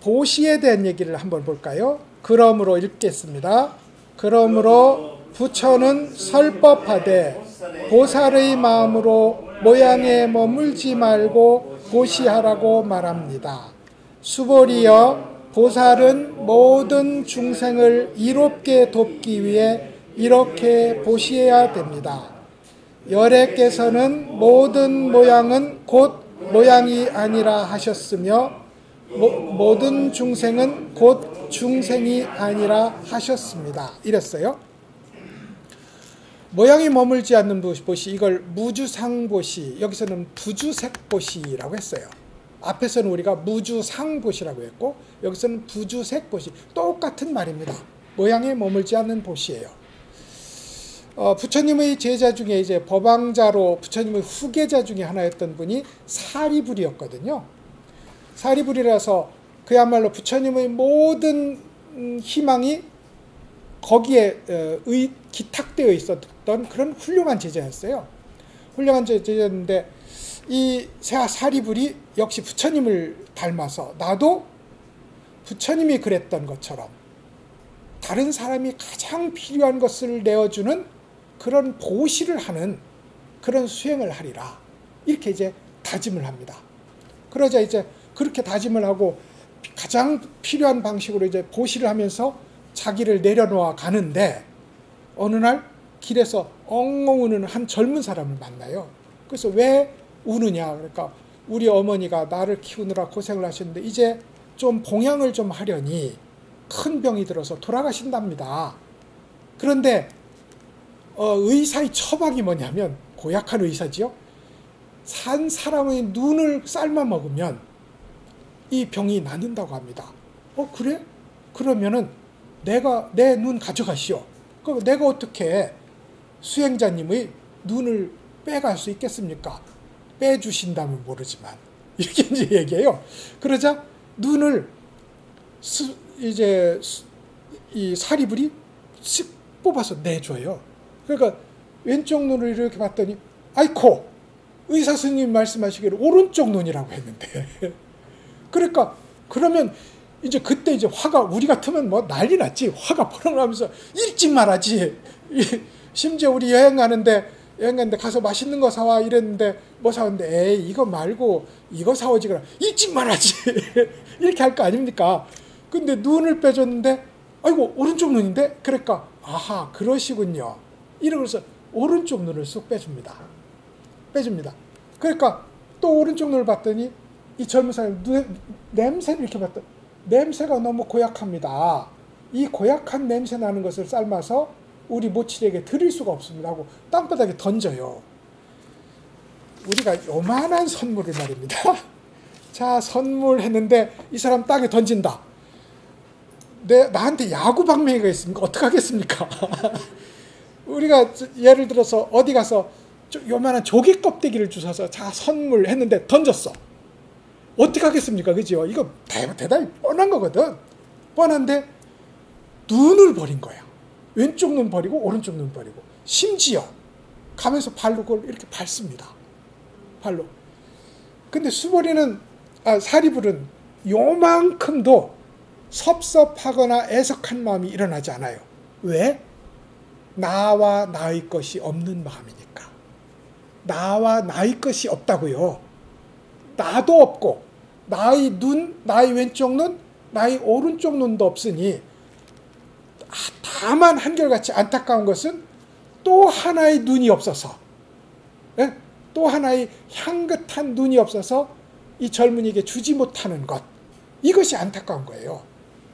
보시에 대한 얘기를 한번 볼까요? 그러므로 읽겠습니다. 그러므로 부처는 설법하되 보살의 마음으로 모양에 머물지 말고 보시하라고 말합니다. 수보리여, 보살은 모든 중생을 이롭게 돕기 위해 이렇게 보시해야 됩니다. 열애께서는 모든 모양은 곧 모양이 아니라 하셨으며 모든 중생은 곧 중생이 아니라 하셨습니다. 이랬어요. 모양이 머물지 않는 보시, 이걸 무주상보시, 여기서는 부주색보시라고 했어요. 앞에서는 우리가 무주상보시라고 했고 여기서는 부주색보시, 똑같은 말입니다. 모양에 머물지 않는 보시예요. 부처님의 제자 중에 이제 법왕자로 부처님의 후계자 중에 하나였던 분이 사리불이었거든요. 사리불이라서 그야말로 부처님의 모든 희망이 거기에 기탁되어 있었던 그런 훌륭한 제자였어요. 훌륭한 제자였는데 이 사리불이 역시 부처님을 닮아서 나도 부처님이 그랬던 것처럼 다른 사람이 가장 필요한 것을 내어주는 그런 보시를 하는 그런 수행을 하리라. 이렇게 이제 다짐을 합니다. 그러자 이제 그렇게 다짐을 하고 가장 필요한 방식으로 이제 보시를 하면서 자기를 내려놓아 가는데 어느 날 길에서 엉엉 우는 한 젊은 사람을 만나요. 그래서 왜 우느냐? 그러니까 우리 어머니가 나를 키우느라 고생을 하셨는데 이제 좀 봉양을 좀 하려니 큰 병이 들어서 돌아가신답니다. 그런데 의사의 처방이 뭐냐면, 고약한 의사지요. 산 사람의 눈을 삶아 먹으면 이 병이 낫는다고 합니다. 그래? 그러면은 내 눈 가져가시오. 그럼 내가 어떻게 수행자님의 눈을 빼갈 수 있겠습니까? 빼주신다면 모르지만. 이렇게 이제 얘기해요. 그러자 눈을 이 사리불이 쓱 뽑아서 내줘요. 그러니까 왼쪽 눈을 이렇게 봤더니, 아이코, 의사 스님 말씀하시기를 오른쪽 눈이라고 했는데. 그러니까, 그러면 이제 그때 이제 화가, 우리 같으면 뭐 난리 났지. 화가 퍼렁 나면서 일찍 말하지. 심지어 우리 여행 가는데 가서 맛있는 거 사와 이랬는데, 뭐 사왔는데, 에이, 이거 말고 이거 사오지. 그럼 일찍 말하지. 이렇게 할 거 아닙니까? 근데 눈을 빼줬는데, 아이고, 오른쪽 눈인데? 그러니까, 아하, 그러시군요. 이러면서 오른쪽 눈을 쑥 빼줍니다. 그러니까 또 오른쪽 눈을 봤더니 이 젊은 사람이 냄새를 이렇게 봤더니 냄새가 너무 고약합니다. 이 고약한 냄새 나는 것을 삶아서 우리 모칠에게 드릴 수가 없습니다 하고 땅바닥에 던져요. 우리가 요만한 선물을 말입니다. 자, 선물했는데 이 사람 땅에 던진다. 나한테 야구 방망이가 있습니까? 어떡하겠습니까? 우리가 예를 들어서 어디 가서 요만한 조개 껍데기를 주셔서 자, 선물 했는데 던졌어. 어떡하겠습니까? 그죠? 이거 대단히 뻔한 거거든. 뻔한데 눈을 버린 거야. 왼쪽 눈 버리고 오른쪽 눈 버리고, 심지어 가면서 발로 그걸 이렇게 밟습니다. 발로. 근데 사리불은 요만큼도 섭섭하거나 애석한 마음이 일어나지 않아요. 왜? 나와 나의 것이 없는 마음이니까. 나와 나의 것이 없다고요. 나도 없고 나의 눈, 나의 왼쪽 눈, 나의 오른쪽 눈도 없으니, 다만 한결같이 안타까운 것은 또 하나의 눈이 없어서, 또 하나의 향긋한 눈이 없어서 이 젊은이에게 주지 못하는 것, 이것이 안타까운 거예요.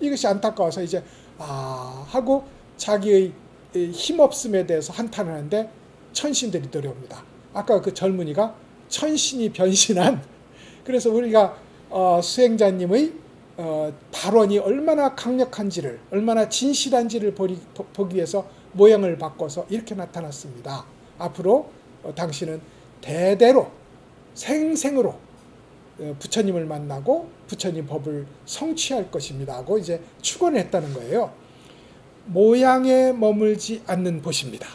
이것이 안타까워서 이제 하고 자기의 힘없음에 대해서 한탄을 하는데 천신들이 들어옵니다. 아까 그 젊은이가 천신이 변신한, 그래서 우리가 수행자님의 발언이 얼마나 강력한지를, 얼마나 진실한지를 보기 위해서 모양을 바꿔서 이렇게 나타났습니다. 앞으로 당신은 대대로 생생으로 부처님을 만나고 부처님 법을 성취할 것입니다 하고 이제 축원을 했다는 거예요. 모양에 머물지 않는 보시입니다.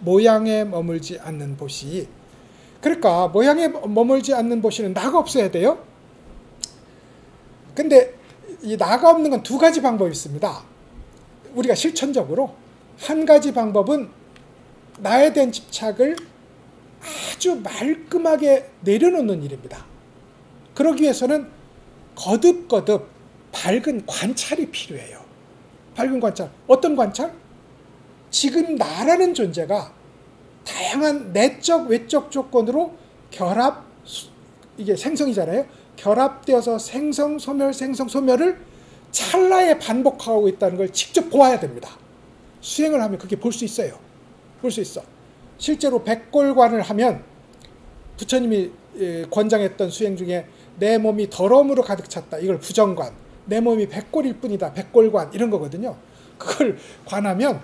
모양에 머물지 않는 보시. 그러니까 모양에 머물지 않는 보시는 나가 없어야 돼요. 근데 이 나가 없는 건 두 가지 방법이 있습니다. 우리가 실천적으로 한 가지 방법은 나에 대한 집착을 아주 말끔하게 내려놓는 일입니다. 그러기 위해서는 거듭거듭 밝은 관찰이 필요해요. 밝은 관찰. 어떤 관찰? 지금 나라는 존재가 다양한 내적, 외적 조건으로 이게 생성이잖아요. 결합되어서 생성, 소멸을 찰나에 반복하고 있다는 걸 직접 보아야 됩니다. 수행을 하면 그렇게 볼 수 있어요. 볼 수 있어. 실제로 백골관을 하면 부처님이 권장했던 수행 중에 내 몸이 더러움으로 가득 찼다. 이걸 부정관. 내 몸이 백골일 뿐이다. 백골관 이런 거거든요. 그걸 관하면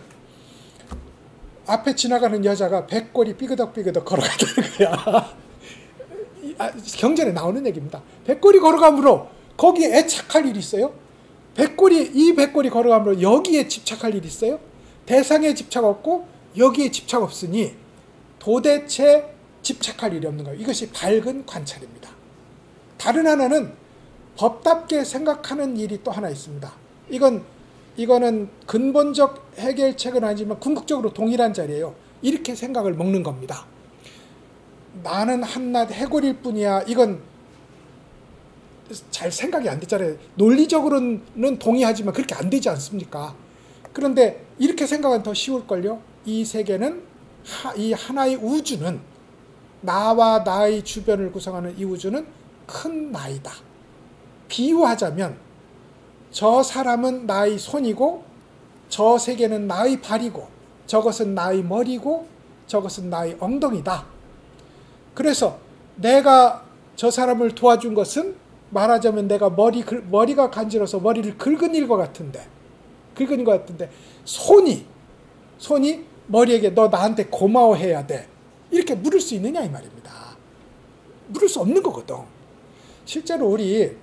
앞에 지나가는 여자가 백골이 삐그덕삐그덕 걸어가는 거야. 경전에 나오는 얘기입니다. 백골이 걸어가므로 거기에 애착할 일이 있어요? 이 백골이 걸어가므로 여기에 집착할 일이 있어요? 대상에 집착 없고 여기에 집착 없으니 도대체 집착할 일이 없는 거예요. 이것이 밝은 관찰입니다. 다른 하나는 법답게 생각하는 일이 또 하나 있습니다. 이거는 근본적 해결책은 아니지만 궁극적으로 동일한 자리예요. 이렇게 생각을 먹는 겁니다. 나는 한낱 해골일 뿐이야. 이건 잘 생각이 안 됐잖아요. 논리적으로는 동의하지만 그렇게 안 되지 않습니까? 그런데 이렇게 생각은 더 쉬울걸요. 이 세계는, 이 하나의 우주는, 나와 나의 주변을 구성하는 이 우주는 큰 나이다. 비유하자면 저 사람은 나의 손이고 저 세계는 나의 발이고 저것은 나의 머리고 저것은 나의 엉덩이다. 그래서 내가 저 사람을 도와준 것은 말하자면 내가 머리가 간지러서 머리를 긁은 것 같은데 손이 머리에게 너 나한테 고마워해야 돼. 이렇게 물을 수 있느냐 이 말입니다. 물을 수 없는 거거든. 실제로 우리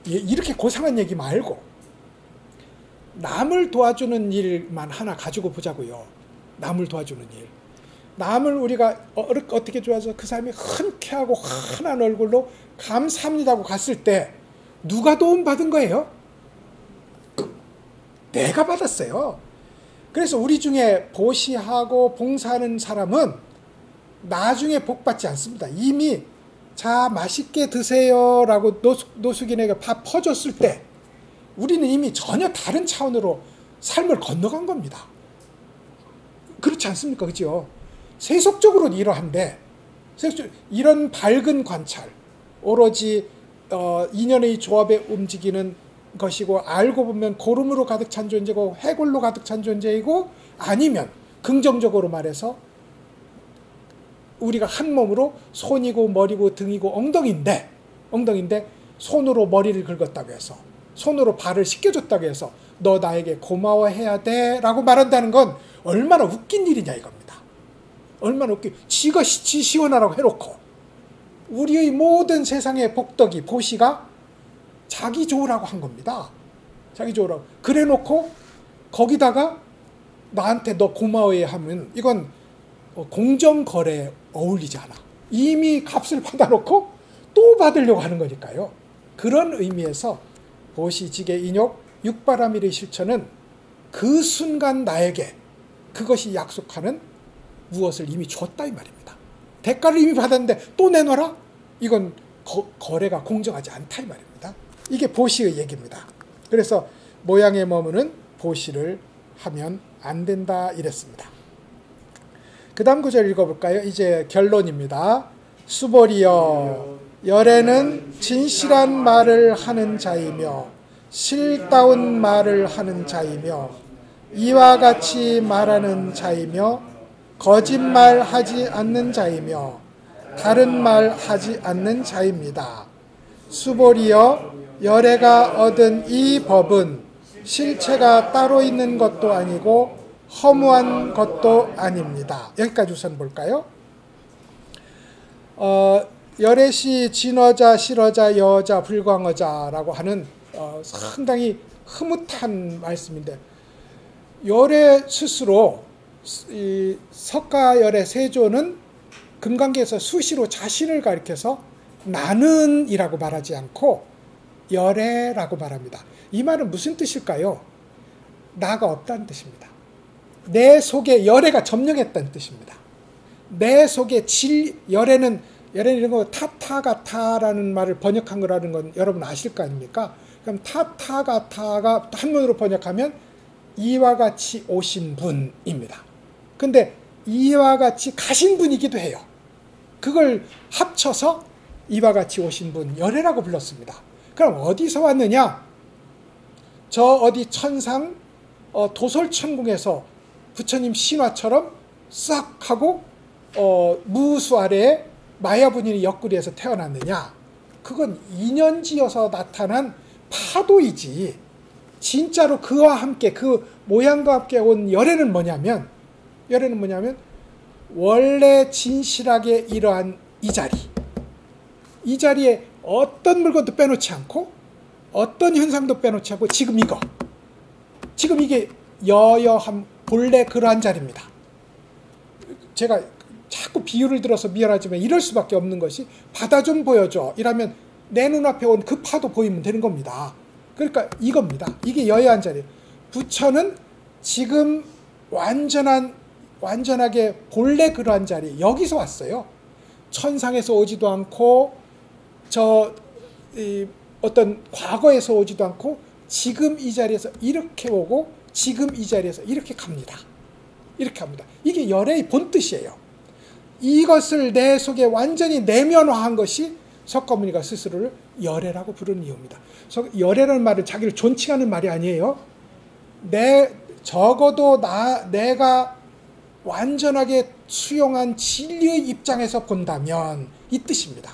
이렇게 고상한 얘기 말고 남을 도와주는 일만 하나 가지고 보자고요. 남을 도와주는 일. 남을 우리가 어떻게 좋아해서 그 사람이 흔쾌하고 환한 얼굴로 감사합니다고 갔을 때 누가 도움받은 거예요? 내가 받았어요. 그래서 우리 중에 보시하고 봉사하는 사람은 나중에 복받지 않습니다. 이미 자 맛있게 드세요라고 노숙인에게 밥 퍼줬을 때 우리는 이미 전혀 다른 차원으로 삶을 건너간 겁니다. 그렇지 않습니까? 그죠? 세속적으로는 이러한데 이런 밝은 관찰, 오로지 인연의 조합에 움직이는 것이고 알고 보면 고름으로 가득 찬 존재고 해골로 가득 찬 존재이고 아니면 긍정적으로 말해서 우리가 한 몸으로 손이고 머리고 등이고 엉덩이인데 손으로 머리를 긁었다고 해서 손으로 발을 씻겨줬다고 해서 너 나에게 고마워해야 돼 라고 말한다는 건 얼마나 웃긴 일이냐 이겁니다. 얼마나 웃긴, 지가 시원하라고 해놓고 우리의 모든 세상의 복덕이 보시가 자기 좋으라고 한 겁니다. 자기 좋으라고. 그래 놓고 거기다가 나한테 너 고마워해 하면 이건 공정거래에 어울리지 않아. 이미 값을 받아놓고 또 받으려고 하는 거니까요. 그런 의미에서 보시직의 인욕 육바라밀의 실천은 그 순간 나에게 그것이 약속하는 무엇을 이미 줬다 이 말입니다. 대가를 이미 받았는데 또 내놔라? 이건 거래가 공정하지 않다 이 말입니다. 이게 보시의 얘기입니다. 그래서 모양에 머무는 보시를 하면 안 된다 이랬습니다. 그 다음 구절 읽어볼까요? 이제 결론입니다. 수보리여 열애는 진실한 말을 하는 자이며 실다운 말을 하는 자이며 이와 같이 말하는 자이며 거짓말하지 않는 자이며 다른 말 하지 않는 자입니다. 수보리여 열애가 얻은 이 법은 실체가 따로 있는 것도 아니고 허무한 것도 아닙니다. 여기까지 우선 볼까요? 열애시 진어자, 실어자, 여자, 불광어자라고 하는 상당히 흐뭇한 말씀인데 열애 스스로 이 석가열애 세조는 금강계에서 수시로 자신을 가리켜서 나는 이라고 말하지 않고 열애라고 말합니다. 이 말은 무슨 뜻일까요? 나가 없다는 뜻입니다. 내 속에 열애가 점령했다는 뜻입니다. 내 속에 열애는 이런 거 타타가타라는 말을 번역한 거라는 건 여러분 아실 거 아닙니까? 그럼 타타가타가 한문으로 번역하면 이와 같이 오신 분입니다. 근데 이와 같이 가신 분이기도 해요. 그걸 합쳐서 이와 같이 오신 분, 열애라고 불렀습니다. 그럼 어디서 왔느냐? 저 어디 천상 도솔천궁에서 부처님 신화처럼 싹 하고 무수 아래에 마야분인의 옆구리에서 태어났느냐? 그건 인연지어서 나타난 파도이지 진짜로 그와 함께 그 모양과 함께 온 열애는 뭐냐면 원래 진실하게 이러한 이 자리에 어떤 물건도 빼놓지 않고 어떤 현상도 빼놓지 않고 지금 이게 여여함 본래 그러한 자리입니다. 제가 자꾸 비유를 들어서 미안하지만 이럴 수밖에 없는 것이 바다 좀 보여줘 이라면 내 눈앞에 온 그 파도 보이면 되는 겁니다. 그러니까 이겁니다. 이게 여여한 자리예요. 부처는 지금 완전하게 본래 그러한 자리 여기서 왔어요. 천상에서 오지도 않고 어떤 과거에서 오지도 않고 지금 이 자리에서 이렇게 오고 지금 이 자리에서 이렇게 갑니다. 이게 열애의 본뜻이에요. 이것을 내 속에 완전히 내면화한 것이 석가모니가 스스로를 열애라고 부르는 이유입니다. 열애라는 말은 자기를 존칭하는 말이 아니에요. 적어도 내가 완전하게 수용한 진리의 입장에서 본다면 이 뜻입니다.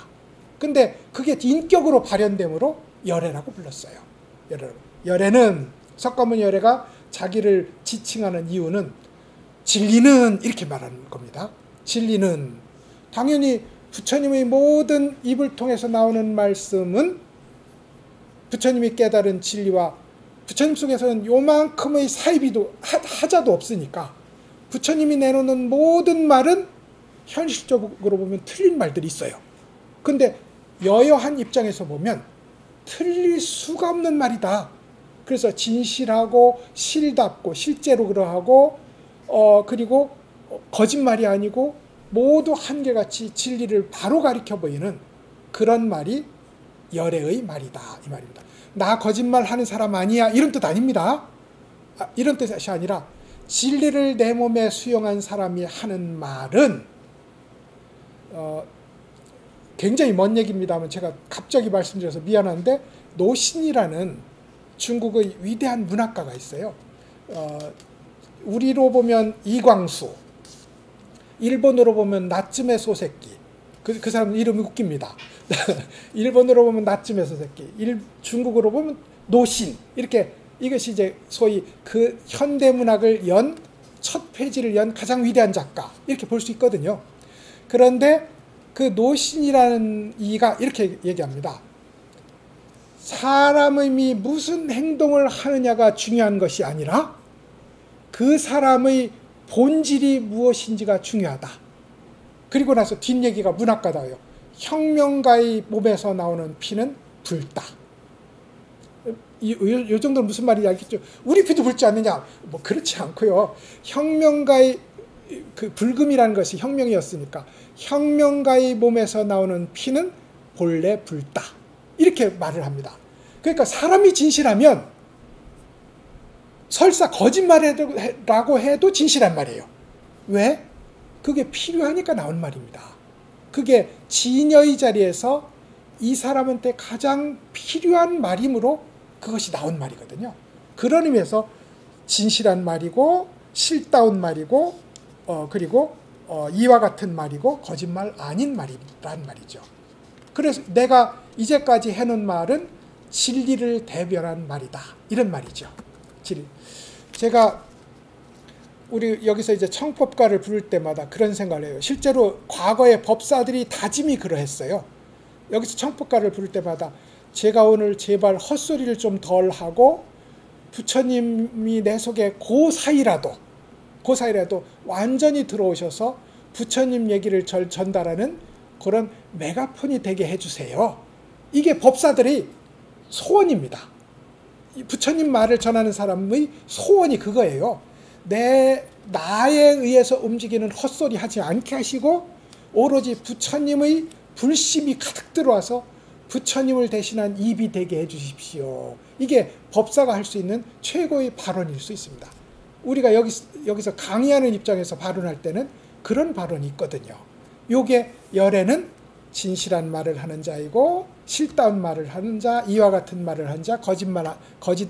근데 그게 인격으로 발현되므로 열애라고 불렀어요. 열애는 석가모니 열애가 자기를 지칭하는 이유는 진리는 이렇게 말하는 겁니다. 진리는 당연히 부처님의 모든 입을 통해서 나오는 말씀은 부처님이 깨달은 진리와 부처님 속에서는 요만큼의 사이비도 하자도 없으니까 부처님이 내놓는 모든 말은 현실적으로 보면 틀린 말들이 있어요. 근데 여여한 입장에서 보면 틀릴 수가 없는 말이다. 그래서 진실하고 실답고 실제로 그러하고 그리고 거짓말이 아니고 모두 한결같이 진리를 바로 가리켜 보이는 그런 말이 열애의 말이다 이 말입니다. 나 거짓말하는 사람 아니야 이런 뜻 아닙니다. 이런 뜻이 아니라 진리를 내 몸에 수용한 사람이 하는 말은 굉장히 먼 얘기입니다만 제가 갑자기 말씀드려서 미안한데 노신이라는 중국의 위대한 문학가가 있어요. 우리로 보면 이광수, 일본어로 보면 나츠메 소세키. 그 사람 이름이 웃깁니다. 일본어로 보면 나츠메 소세키, 중국어로 보면 노신. 이렇게 이것이 이제 소위 그 현대문학을 연 첫 페이지를 연 가장 위대한 작가 이렇게 볼 수 있거든요. 그런데 그 노신이라는 이가 이렇게 얘기합니다. 사람이 무슨 행동을 하느냐가 중요한 것이 아니라 그 사람의 본질이 무엇인지가 중요하다. 그리고 나서 뒷얘기가 문학가다요. 혁명가의 몸에서 나오는 피는 붉다. 이 정도는 무슨 말인지 알겠죠? 우리 피도 붉지 않느냐? 뭐 그렇지 않고요. 혁명가의 그 붉음이라는 것이 혁명이었으니까 혁명가의 몸에서 나오는 피는 본래 붉다. 이렇게 말을 합니다. 그러니까 사람이 진실하면 설사 거짓말이라고 해도 진실한 말이에요. 왜? 그게 필요하니까 나온 말입니다. 그게 진여의 자리에서 이 사람한테 가장 필요한 말이므로 그것이 나온 말이거든요. 그런 의미에서 진실한 말이고 실다운 말이고 그리고 이와 같은 말이고 거짓말 아닌 말이란 말이죠. 그래서 내가 이제까지 해놓은 말은 진리를 대변한 말이다. 이런 말이죠. 제가 우리 여기서 이제 청법가를 부를 때마다 그런 생각을 해요. 실제로 과거의 법사들이 다짐이 그러했어요. 여기서 청법가를 부를 때마다 제가 오늘 제발 헛소리를 좀 덜 하고 부처님이 내 속에 그 사이라도 완전히 들어오셔서 부처님 얘기를 전달하는 그런 메가폰이 되게 해주세요. 이게 법사들의 소원입니다. 부처님 말을 전하는 사람의 소원이 그거예요. 나에 의해서 움직이는 헛소리 하지 않게 하시고 오로지 부처님의 불심이 가득 들어와서 부처님을 대신한 입이 되게 해주십시오. 이게 법사가 할 수 있는 최고의 발언일 수 있습니다. 우리가 여기서 강의하는 입장에서 발언할 때는 그런 발언이 있거든요. 요게 열애는 진실한 말을 하는 자이고 실다운 말을 하는 자, 이와 같은 말을 하는 자, 거짓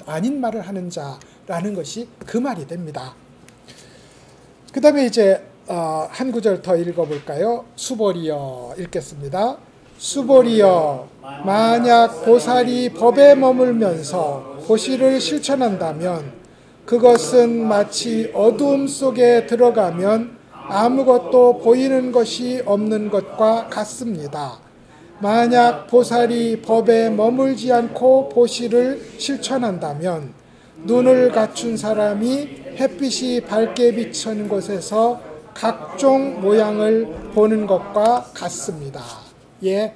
아닌 말을 하는 자라는 것이 그 말이 됩니다. 그 다음에 이제 한 구절 더 읽어볼까요? 수보리여 읽겠습니다. 수보리여 만약 보살이 법에 머물면서 보시를 실천한다면 그것은 마치 어두움 속에 들어가면 아무것도 보이는 것이 없는 것과 같습니다. 만약 보살이 법에 머물지 않고 보시를 실천한다면 눈을 갖춘 사람이 햇빛이 밝게 비치는 곳에서 각종 모양을 보는 것과 같습니다. 예,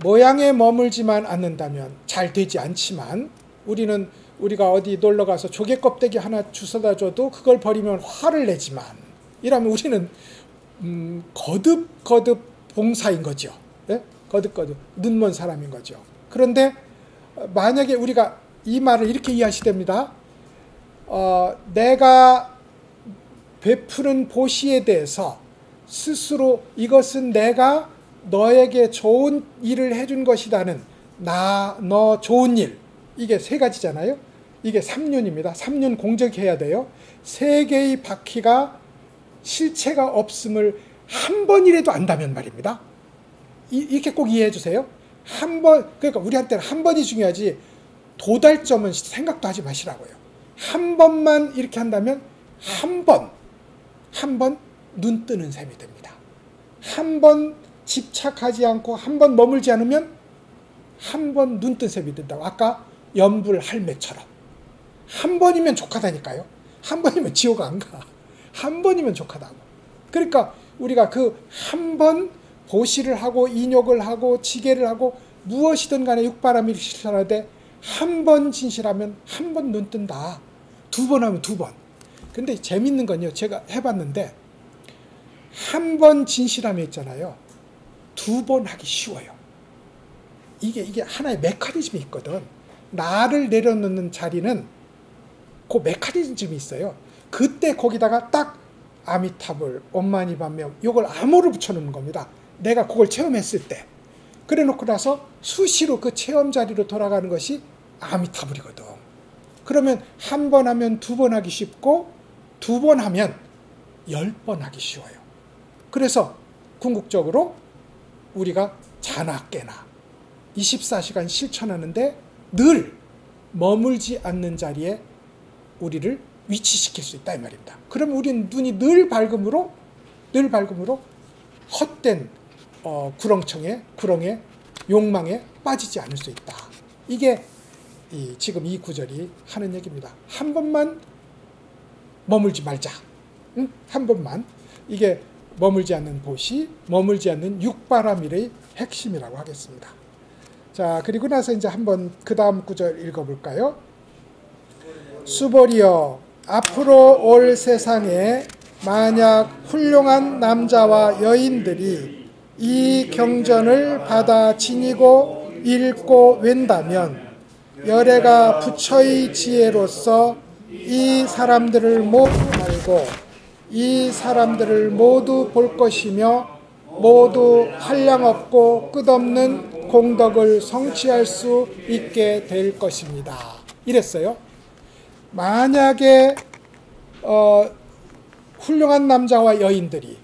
모양에 머물지만 않는다면 잘 되지 않지만 우리가 어디 놀러 가서 조개 껍데기 하나 주워다 줘도 그걸 버리면 화를 내지만 이러면 우리는 거듭 봉사인 거죠. 예? 거듭 눈먼 사람인 거죠. 그런데 만약에 우리가 이 말을 이렇게 이해하시됩니다. 내가 베푸는 보시에 대해서 스스로 이것은 내가 너에게 좋은 일을 해준 것이라는 너 좋은 일, 이게 세 가지잖아요. 이게 3륜입니다. 3륜 공적해야 돼요. 세 개의 바퀴가 실체가 없음을 한 번이라도 안다면 말입니다. 이렇게 꼭 이해해 주세요. 한 번, 그러니까 우리한테는 한 번이 중요하지 도달점은 생각도 하지 마시라고요. 한 번만 이렇게 한다면 한 번 눈 뜨는 셈이 됩니다. 한 번 집착하지 않고 한 번 머물지 않으면 한 번 눈 뜬 셈이 된다고. 아까 염불 할매처럼. 한 번이면 족하다니까요. 한 번이면 지옥 안 가. 한 번이면 족하다고. 그러니까 우리가 그 한 번 보시를 하고 인욕을 하고 지게를 하고 무엇이든 간에 육바람이 실천하되 한 번 진실하면 한 번 눈 뜬다. 두 번 하면 두 번. 근데 재밌는 건요. 제가 해봤는데 한 번 진실함이 있잖아요. 두 번 하기 쉬워요. 이게 하나의 메커니즘이 있거든. 나를 내려놓는 자리는 그 메커니즘이 있어요. 그때 거기다가 딱 아미타불, 엄마니반며 요걸 암호를 붙여놓는 겁니다. 내가 그걸 체험했을 때. 그래 놓고 나서 수시로 그 체험 자리로 돌아가는 것이 아미타불이거든. 그러면 한 번 하면 두 번 하기 쉽고 두 번 하면 10번 하기 쉬워요. 그래서 궁극적으로 우리가 자나 깨나 24시간 실천하는데 늘 머물지 않는 자리에 우리를 위치시킬 수 있다 이 말입니다. 그러면 우리는 눈이 늘 밝음으로 헛된 구렁에 욕망에 빠지지 않을 수 있다. 이게 지금 이 구절이 하는 얘기입니다. 한 번만 머물지 말자. 응? 한 번만. 이게 머물지 않는 보시, 머물지 않는 육바라밀의 핵심이라고 하겠습니다. 자, 그리고 나서 이제 한번 그 다음 구절 읽어볼까요? 수보리여, 앞으로 올 세상에 만약 훌륭한 남자와 여인들이 이 경전을 받아 지니고 읽고 웬다면 열애가 부처의 지혜로서 이 사람들을 모두 알고 이 사람들을 모두 볼 것이며 모두 한량없고 끝없는 공덕을 성취할 수 있게 될 것입니다. 이랬어요. 만약에 훌륭한 남자와 여인들이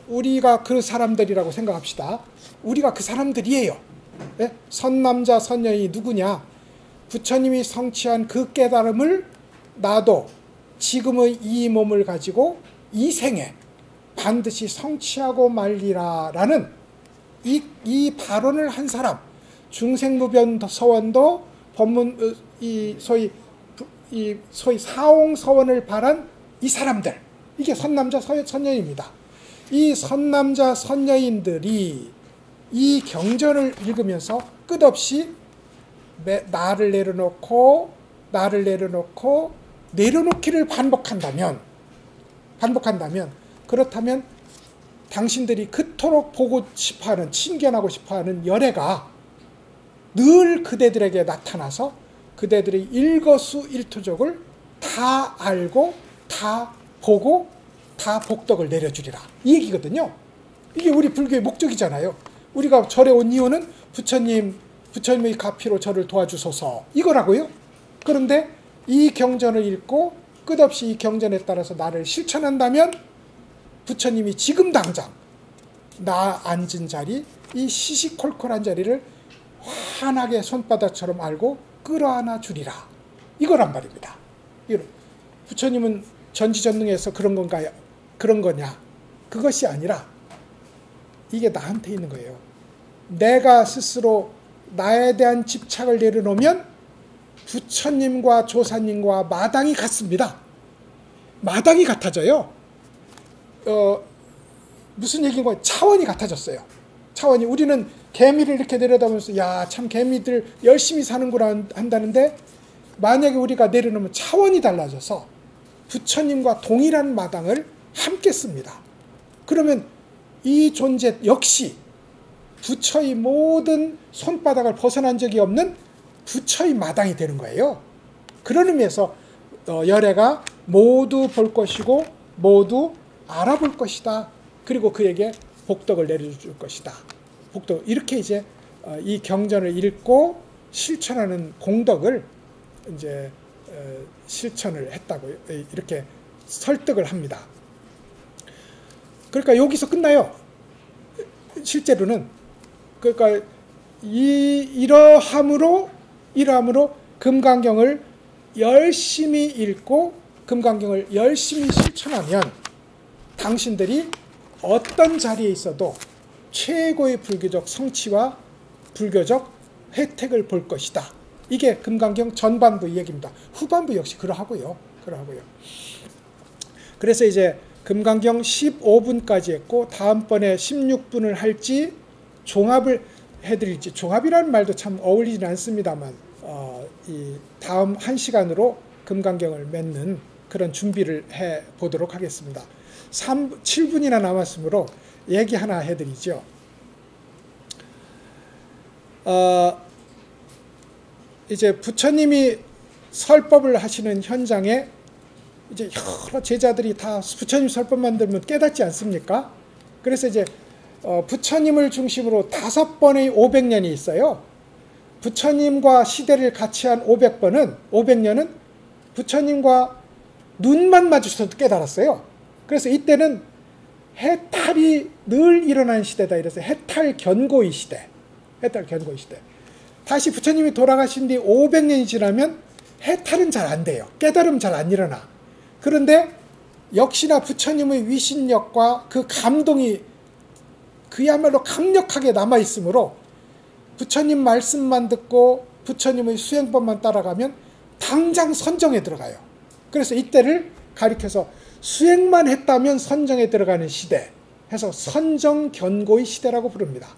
우리가 그 사람들이라고 생각합시다. 우리가 그 사람들이에요. 네? 선남자 선여인이 누구냐? 부처님이 성취한 그 깨달음을 나도 지금의 이 몸을 가지고 이 생에 반드시 성취하고 말리라 라는 이 발언을 한 사람, 중생무변 서원도 법문 소위 사홍서원을 발한 이 사람들, 이게 선남자 선여인입니다. 이 선남자 선여인들이 이 경전을 읽으면서 끝없이 나를 내려놓고 내려놓기를 반복한다면 그렇다면 당신들이 그토록 보고 싶어하는, 친견하고 싶어하는 열애가 늘 그대들에게 나타나서 그대들의 일거수일투족을 다 알고 다 보고 다 복덕을 내려주리라. 이 얘기거든요. 이게 우리 불교의 목적이잖아요. 우리가 절에 온 이유는 부처님의 가피로 저를 도와주소서 이거라고요. 그런데 이 경전을 읽고 끝없이 이 경전에 따라서 나를 실천한다면 부처님이 지금 당장 나 앉은 자리, 이 시시콜콜한 자리를 환하게 손바닥처럼 알고 끌어안아 주리라. 이거란 말입니다. 부처님은 전지전능해서 그런 거냐? 그것이 아니라 이게 나한테 있는 거예요. 내가 스스로 나에 대한 집착을 내려놓으면 부처님과 조사님과 마당이 같습니다. 마당이 같아져요. 무슨 얘기인 거예요? 차원이 같아졌어요. 차원이. 우리는 개미를 이렇게 내려다보면서 야, 참 개미들 열심히 사는구나 한다는데 만약에 우리가 내려놓으면 차원이 달라져서 부처님과 동일한 마당을 함께 씁니다. 그러면 이 존재 역시 부처의 모든 손바닥을 벗어난 적이 없는 부처의 마당이 되는 거예요. 그런 의미에서 열애가 모두 볼 것이고 모두 알아볼 것이다. 그리고 그에게 복덕을 내려줄 것이다. 복덕. 이렇게 이제 이 경전을 읽고 실천하는 공덕을 이제 실천을 했다고 이렇게 설득을 합니다. 그러니까 여기서 끝나요. 실제로는. 그러니까 이러함으로 금강경을 열심히 읽고 금강경을 열심히 실천하면 당신들이 어떤 자리에 있어도 최고의 불교적 성취와 불교적 혜택을 볼 것이다. 이게 금강경 전반부 얘기입니다. 후반부 역시 그러하고요. 그래서 이제 금강경 15분까지 했고 다음번에 16분을 할지 종합을 해드릴지, 종합이라는 말도 참 어울리진 않습니다만 이 다음 1시간으로 금강경을 맺는 그런 준비를 해보도록 하겠습니다. 7분이나 남았으므로 얘기 하나 해드리죠. 이제 부처님이 설법을 하시는 현장에 이제 여러 제자들이 다 부처님 설법만 들으면 깨닫지 않습니까? 그래서 이제 부처님을 중심으로 5번의 500년이 있어요. 부처님과 시대를 같이 한 500년은 부처님과 눈만 마주쳐도 깨달았어요. 그래서 이때는 해탈이 늘 일어나는 시대다. 이래서 해탈 견고의 시대. 다시 부처님이 돌아가신 뒤 500년이 지나면 해탈은 잘 안 돼요. 깨달음 잘 안 일어나. 그런데 역시나 부처님의 위신력과 그 감동이 그야말로 강력하게 남아있으므로 부처님 말씀만 듣고 부처님의 수행법만 따라가면 당장 선정에 들어가요. 그래서 이때를 가리켜서 수행만 했다면 선정에 들어가는 시대 해서 선정견고의 시대라고 부릅니다.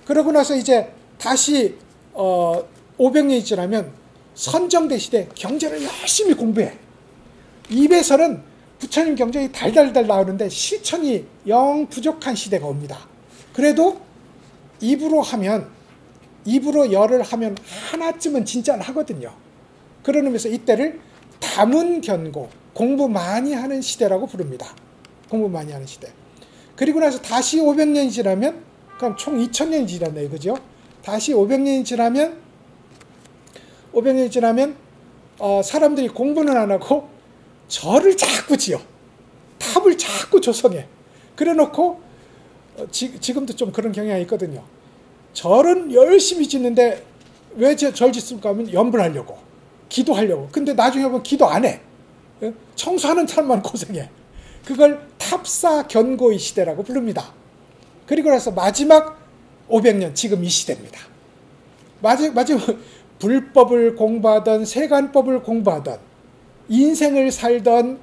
그러고 나서 이제 다시 500년이 지나면 선정대 시대, 경전을 열심히 공부해. 입에서는 부처님 경전이 달달달 나오는데 실천이 영 부족한 시대가 옵니다. 그래도 입으로 열을 하면 하나쯤은 진짜를 하거든요. 그런 의미에서 이때를 다문견고, 공부 많이 하는 시대라고 부릅니다. 공부 많이 하는 시대. 그리고 나서 다시 500년이 지나면, 그럼 총 2000년이 지났네요. 그죠? 다시 500년이 지나면 사람들이 공부는 안 하고 절을 자꾸 지어. 탑을 자꾸 조성해. 그래 놓고 지금도 좀 그런 경향이 있거든요. 절은 열심히 짓는데 왜 절 짓습니까 하면 염불하려고, 기도하려고. 근데 나중에 보면 기도 안 해. 청소하는 사람만 고생해. 그걸 탑사견고의 시대라고 부릅니다. 그리고 나서 마지막 500년, 지금 이 시대입니다. 마지막 불법을 공부하던 세간법을 공부하던 인생을 살던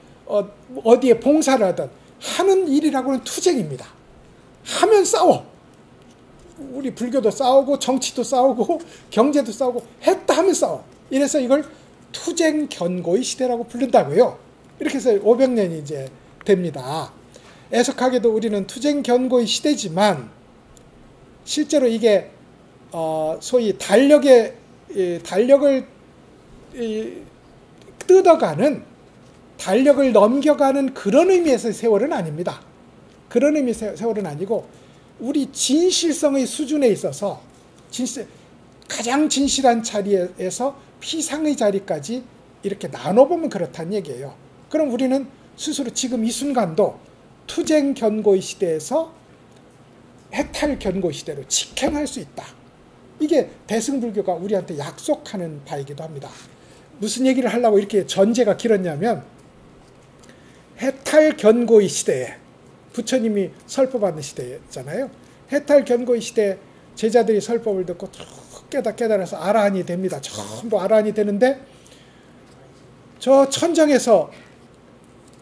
어디에 봉사를 하던 하는 일이라고는 투쟁입니다. 하면 싸워. 우리 불교도 싸우고 정치도 싸우고 경제도 싸우고 했다 하면 싸워. 이래서 이걸 투쟁견고의 시대라고 부른다고요. 이렇게 해서 500년이 이제 됩니다. 애석하게도 우리는 투쟁견고의 시대지만 실제로 이게 소위 달력을 뜯어가는, 달력을 넘겨가는 그런 의미에서의 세월은 아닙니다. 그런 의미의 세월은 아니고 우리 진실성의 수준에 있어서 가장 진실한 자리에서 피상의 자리까지 이렇게 나눠보면 그렇다는 얘기예요. 그럼 우리는 스스로 지금 이 순간도 투쟁견고의 시대에서 해탈견고의 시대로 직행할 수 있다. 이게 대승불교가 우리한테 약속하는 바이기도 합니다. 무슨 얘기를 하려고 이렇게 전제가 길었냐면, 해탈견고의 시대에 부처님이 설법하는 시대잖아요. 해탈견고의 시대에 제자들이 설법을 듣고 깨달아서 아라한이 됩니다. 전부 아라한이 되는데 저 천정에서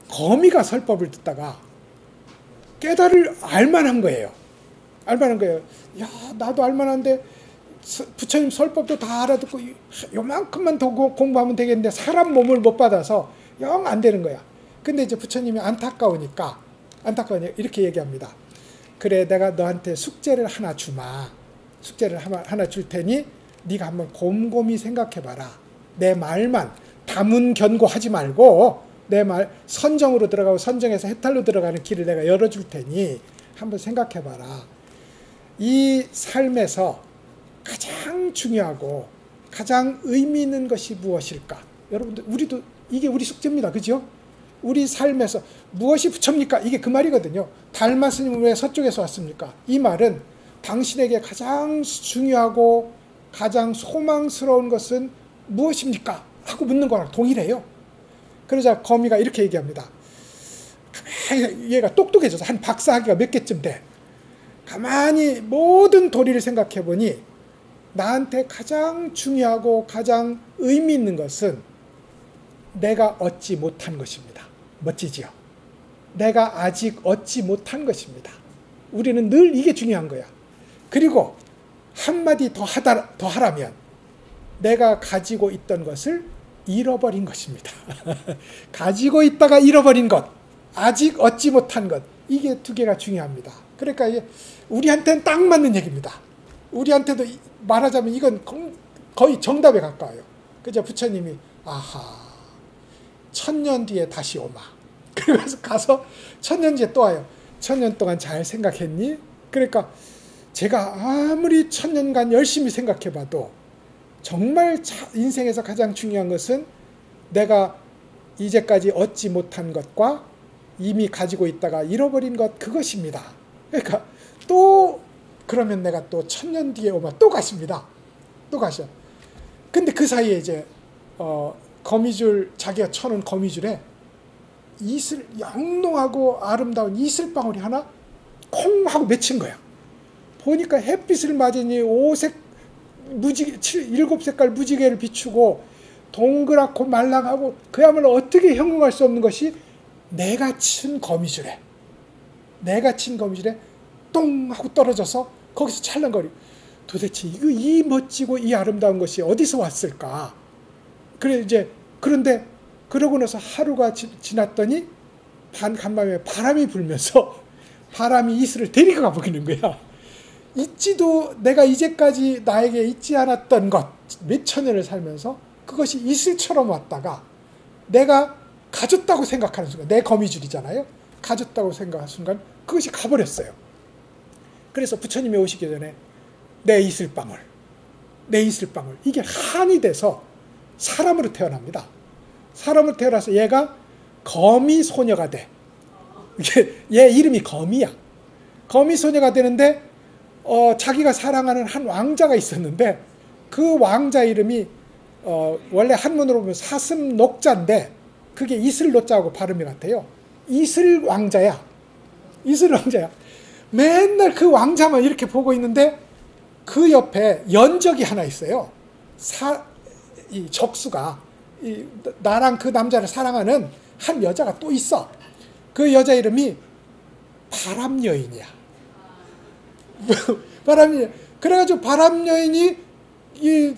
거미가 설법을 듣다가 깨달을 알만한 거예요. 야, 나도 알만한데 부처님 설법도 다 알아듣고 요만큼만 더 공부하면 되겠는데 사람 몸을 못 받아서 영 안 되는 거야. 근데 이제 부처님이 안타까우니까 이렇게 얘기합니다. 그래, 내가 너한테 숙제를 하나 주마. 숙제를 하나 줄 테니 네가 한번 곰곰이 생각해봐라. 내 말만 다문견고하지 말고 내 말 선정으로 들어가고 선정에서 해탈로 들어가는 길을 내가 열어줄 테니 한번 생각해봐라. 이 삶에서 가장 중요하고 가장 의미 있는 것이 무엇일까? 여러분들 우리도 이게 우리 숙제입니다. 그죠? 우리 삶에서 무엇이 부처입니까? 이게 그 말이거든요. 달마 스님은 왜 서쪽에서 왔습니까? 이 말은 당신에게 가장 중요하고 가장 소망스러운 것은 무엇입니까? 하고 묻는 거랑 동일해요. 그러자 거미가 이렇게 얘기합니다. 얘가 똑똑해져서 한 박사학위가 몇 개쯤 돼. 가만히 모든 도리를 생각해 보니 나한테 가장 중요하고 가장 의미 있는 것은 내가 얻지 못한 것입니다. 멋지지요? 내가 아직 얻지 못한 것입니다. 우리는 늘 이게 중요한 거야. 그리고 한마디 더 하라면 내가 가지고 있던 것을 잃어버린 것입니다. 가지고 있다가 잃어버린 것, 아직 얻지 못한 것, 이게 두 개가 중요합니다. 그러니까 우리한테는 딱 맞는 얘기입니다. 우리한테도 말하자면 이건 거의 정답에 가까워요. 그죠? 부처님이 아하, 1000년 뒤에 다시 오마. 그래서 가서 1000년 뒤에 또 와요. 1000년 동안 잘 생각했니? 그러니까 제가 아무리 1000년간 열심히 생각해봐도 정말 인생에서 가장 중요한 것은 내가 이제까지 얻지 못한 것과 이미 가지고 있다가 잃어버린 것, 그것입니다. 그러니까 또 그러면 내가 또 1000년 뒤에 오면 또 가십니다. 또 가셔. 근데 그 사이에 이제 거미줄, 자기가 쳐놓은 거미줄에 이슬, 영롱하고 아름다운 이슬방울이 하나 콩 하고 맺힌 거야. 보니까 햇빛을 맞으니 7색깔 무지개를 비추고 동그랗고 말랑하고 그야말로 어떻게 형용할 수 없는 것이 내가 친 거미줄에 똥 하고 떨어져서 거기서 찰랑거리고, 도대체 이 멋지고 이 아름다운 것이 어디서 왔을까? 그런데 그러고 나서 하루가 지났더니 간밤에 바람이 불면서 바람이 이슬을 데리고 가버리는 거야. 내가 이제까지 나에게 잊지 않았던 것, 몇천 년을 살면서 그것이 이슬처럼 왔다가 내가 가졌다고 생각하는 순간, 내 거미줄이잖아요. 가졌다고 생각하는 순간 그것이 가버렸어요. 그래서 부처님이 오시기 전에 내 이슬방울, 이게 한이 돼서 사람으로 태어납니다. 사람으로 태어나서 얘가 거미 소녀가 돼. 얘 이름이 거미야. 거미 소녀가 되는데 자기가 사랑하는 한 왕자가 있었는데 그 왕자 이름이 원래 한문으로 보면 사슴녹자인데 그게 이슬노자하고 발음이 같아요. 이슬 왕자야. 맨날 그 왕자만 이렇게 보고 있는데 그 옆에 연적이 하나 있어요. 이 적수가 나랑 그 남자를 사랑하는 한 여자가 또 있어. 그 여자 이름이 바람여인이야. 그래가지고 바람여인이 이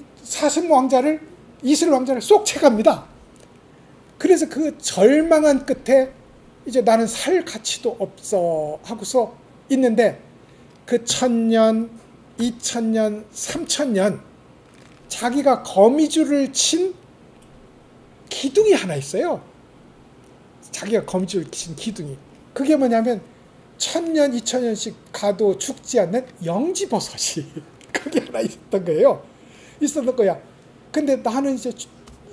이슬 왕자를 쏙 채갑니다. 그래서 그 절망한 끝에 이제 나는 살 가치도 없어 하고서 있는데 그 1000년, 2000년, 3000년 자기가 거미줄을 친 기둥이 하나 있어요. 자기가 거미줄을 친 기둥이. 그게 뭐냐면 1000년, 2000년씩 가도 죽지 않는 영지버섯이 그게 하나 있었던 거야. 근데 나는 이제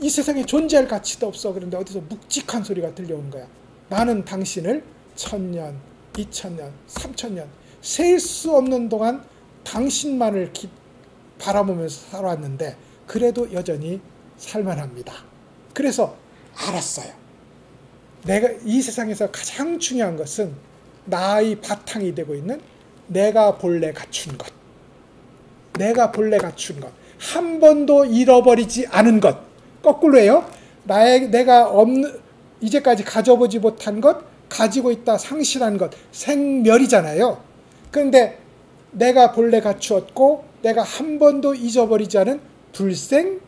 이 세상에 존재할 가치도 없어. 그런데 어디서 묵직한 소리가 들려오는 거야. 나는 당신을 1000년, 2000년, 3000년 셀 수 없는 동안 당신만을 바라보면서 살아왔는데 그래도 여전히 살만합니다. 그래서 알았어요. 내가 이 세상에서 가장 중요한 것은 나의 바탕이 되고 있는 내가 본래 갖춘 것. 한 번도 잃어버리지 않은 것. 거꾸로 해요. 내가 이제까지 가져보지 못한 것, 가지고 있다 상실한 것, 생멸이잖아요. 그런데 내가 본래 갖추었고 내가 한 번도 잊어버리지 않은 불생,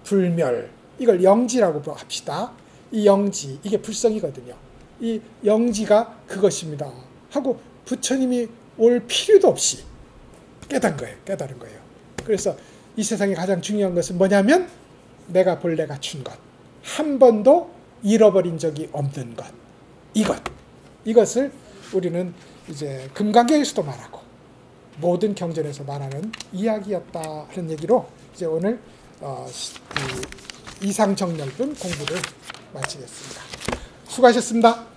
불멸. 이걸 영지라고 합시다. 이 영지, 이게 불성이거든요. 이 영지가 그것입니다. 하고 부처님이 올 필요도 없이 깨달은 거예요. 그래서 이 세상에 가장 중요한 것은 뭐냐면 내가 본래 갖춘 것. 한 번도 잃어버린 적이 없는 것. 이것을 우리는 이제 금강경에서도 말하고 모든 경전에서 말하는 이야기였다 하는 얘기로 이제 오늘 이상 적넓은 공부를 마치겠습니다. 수고하셨습니다.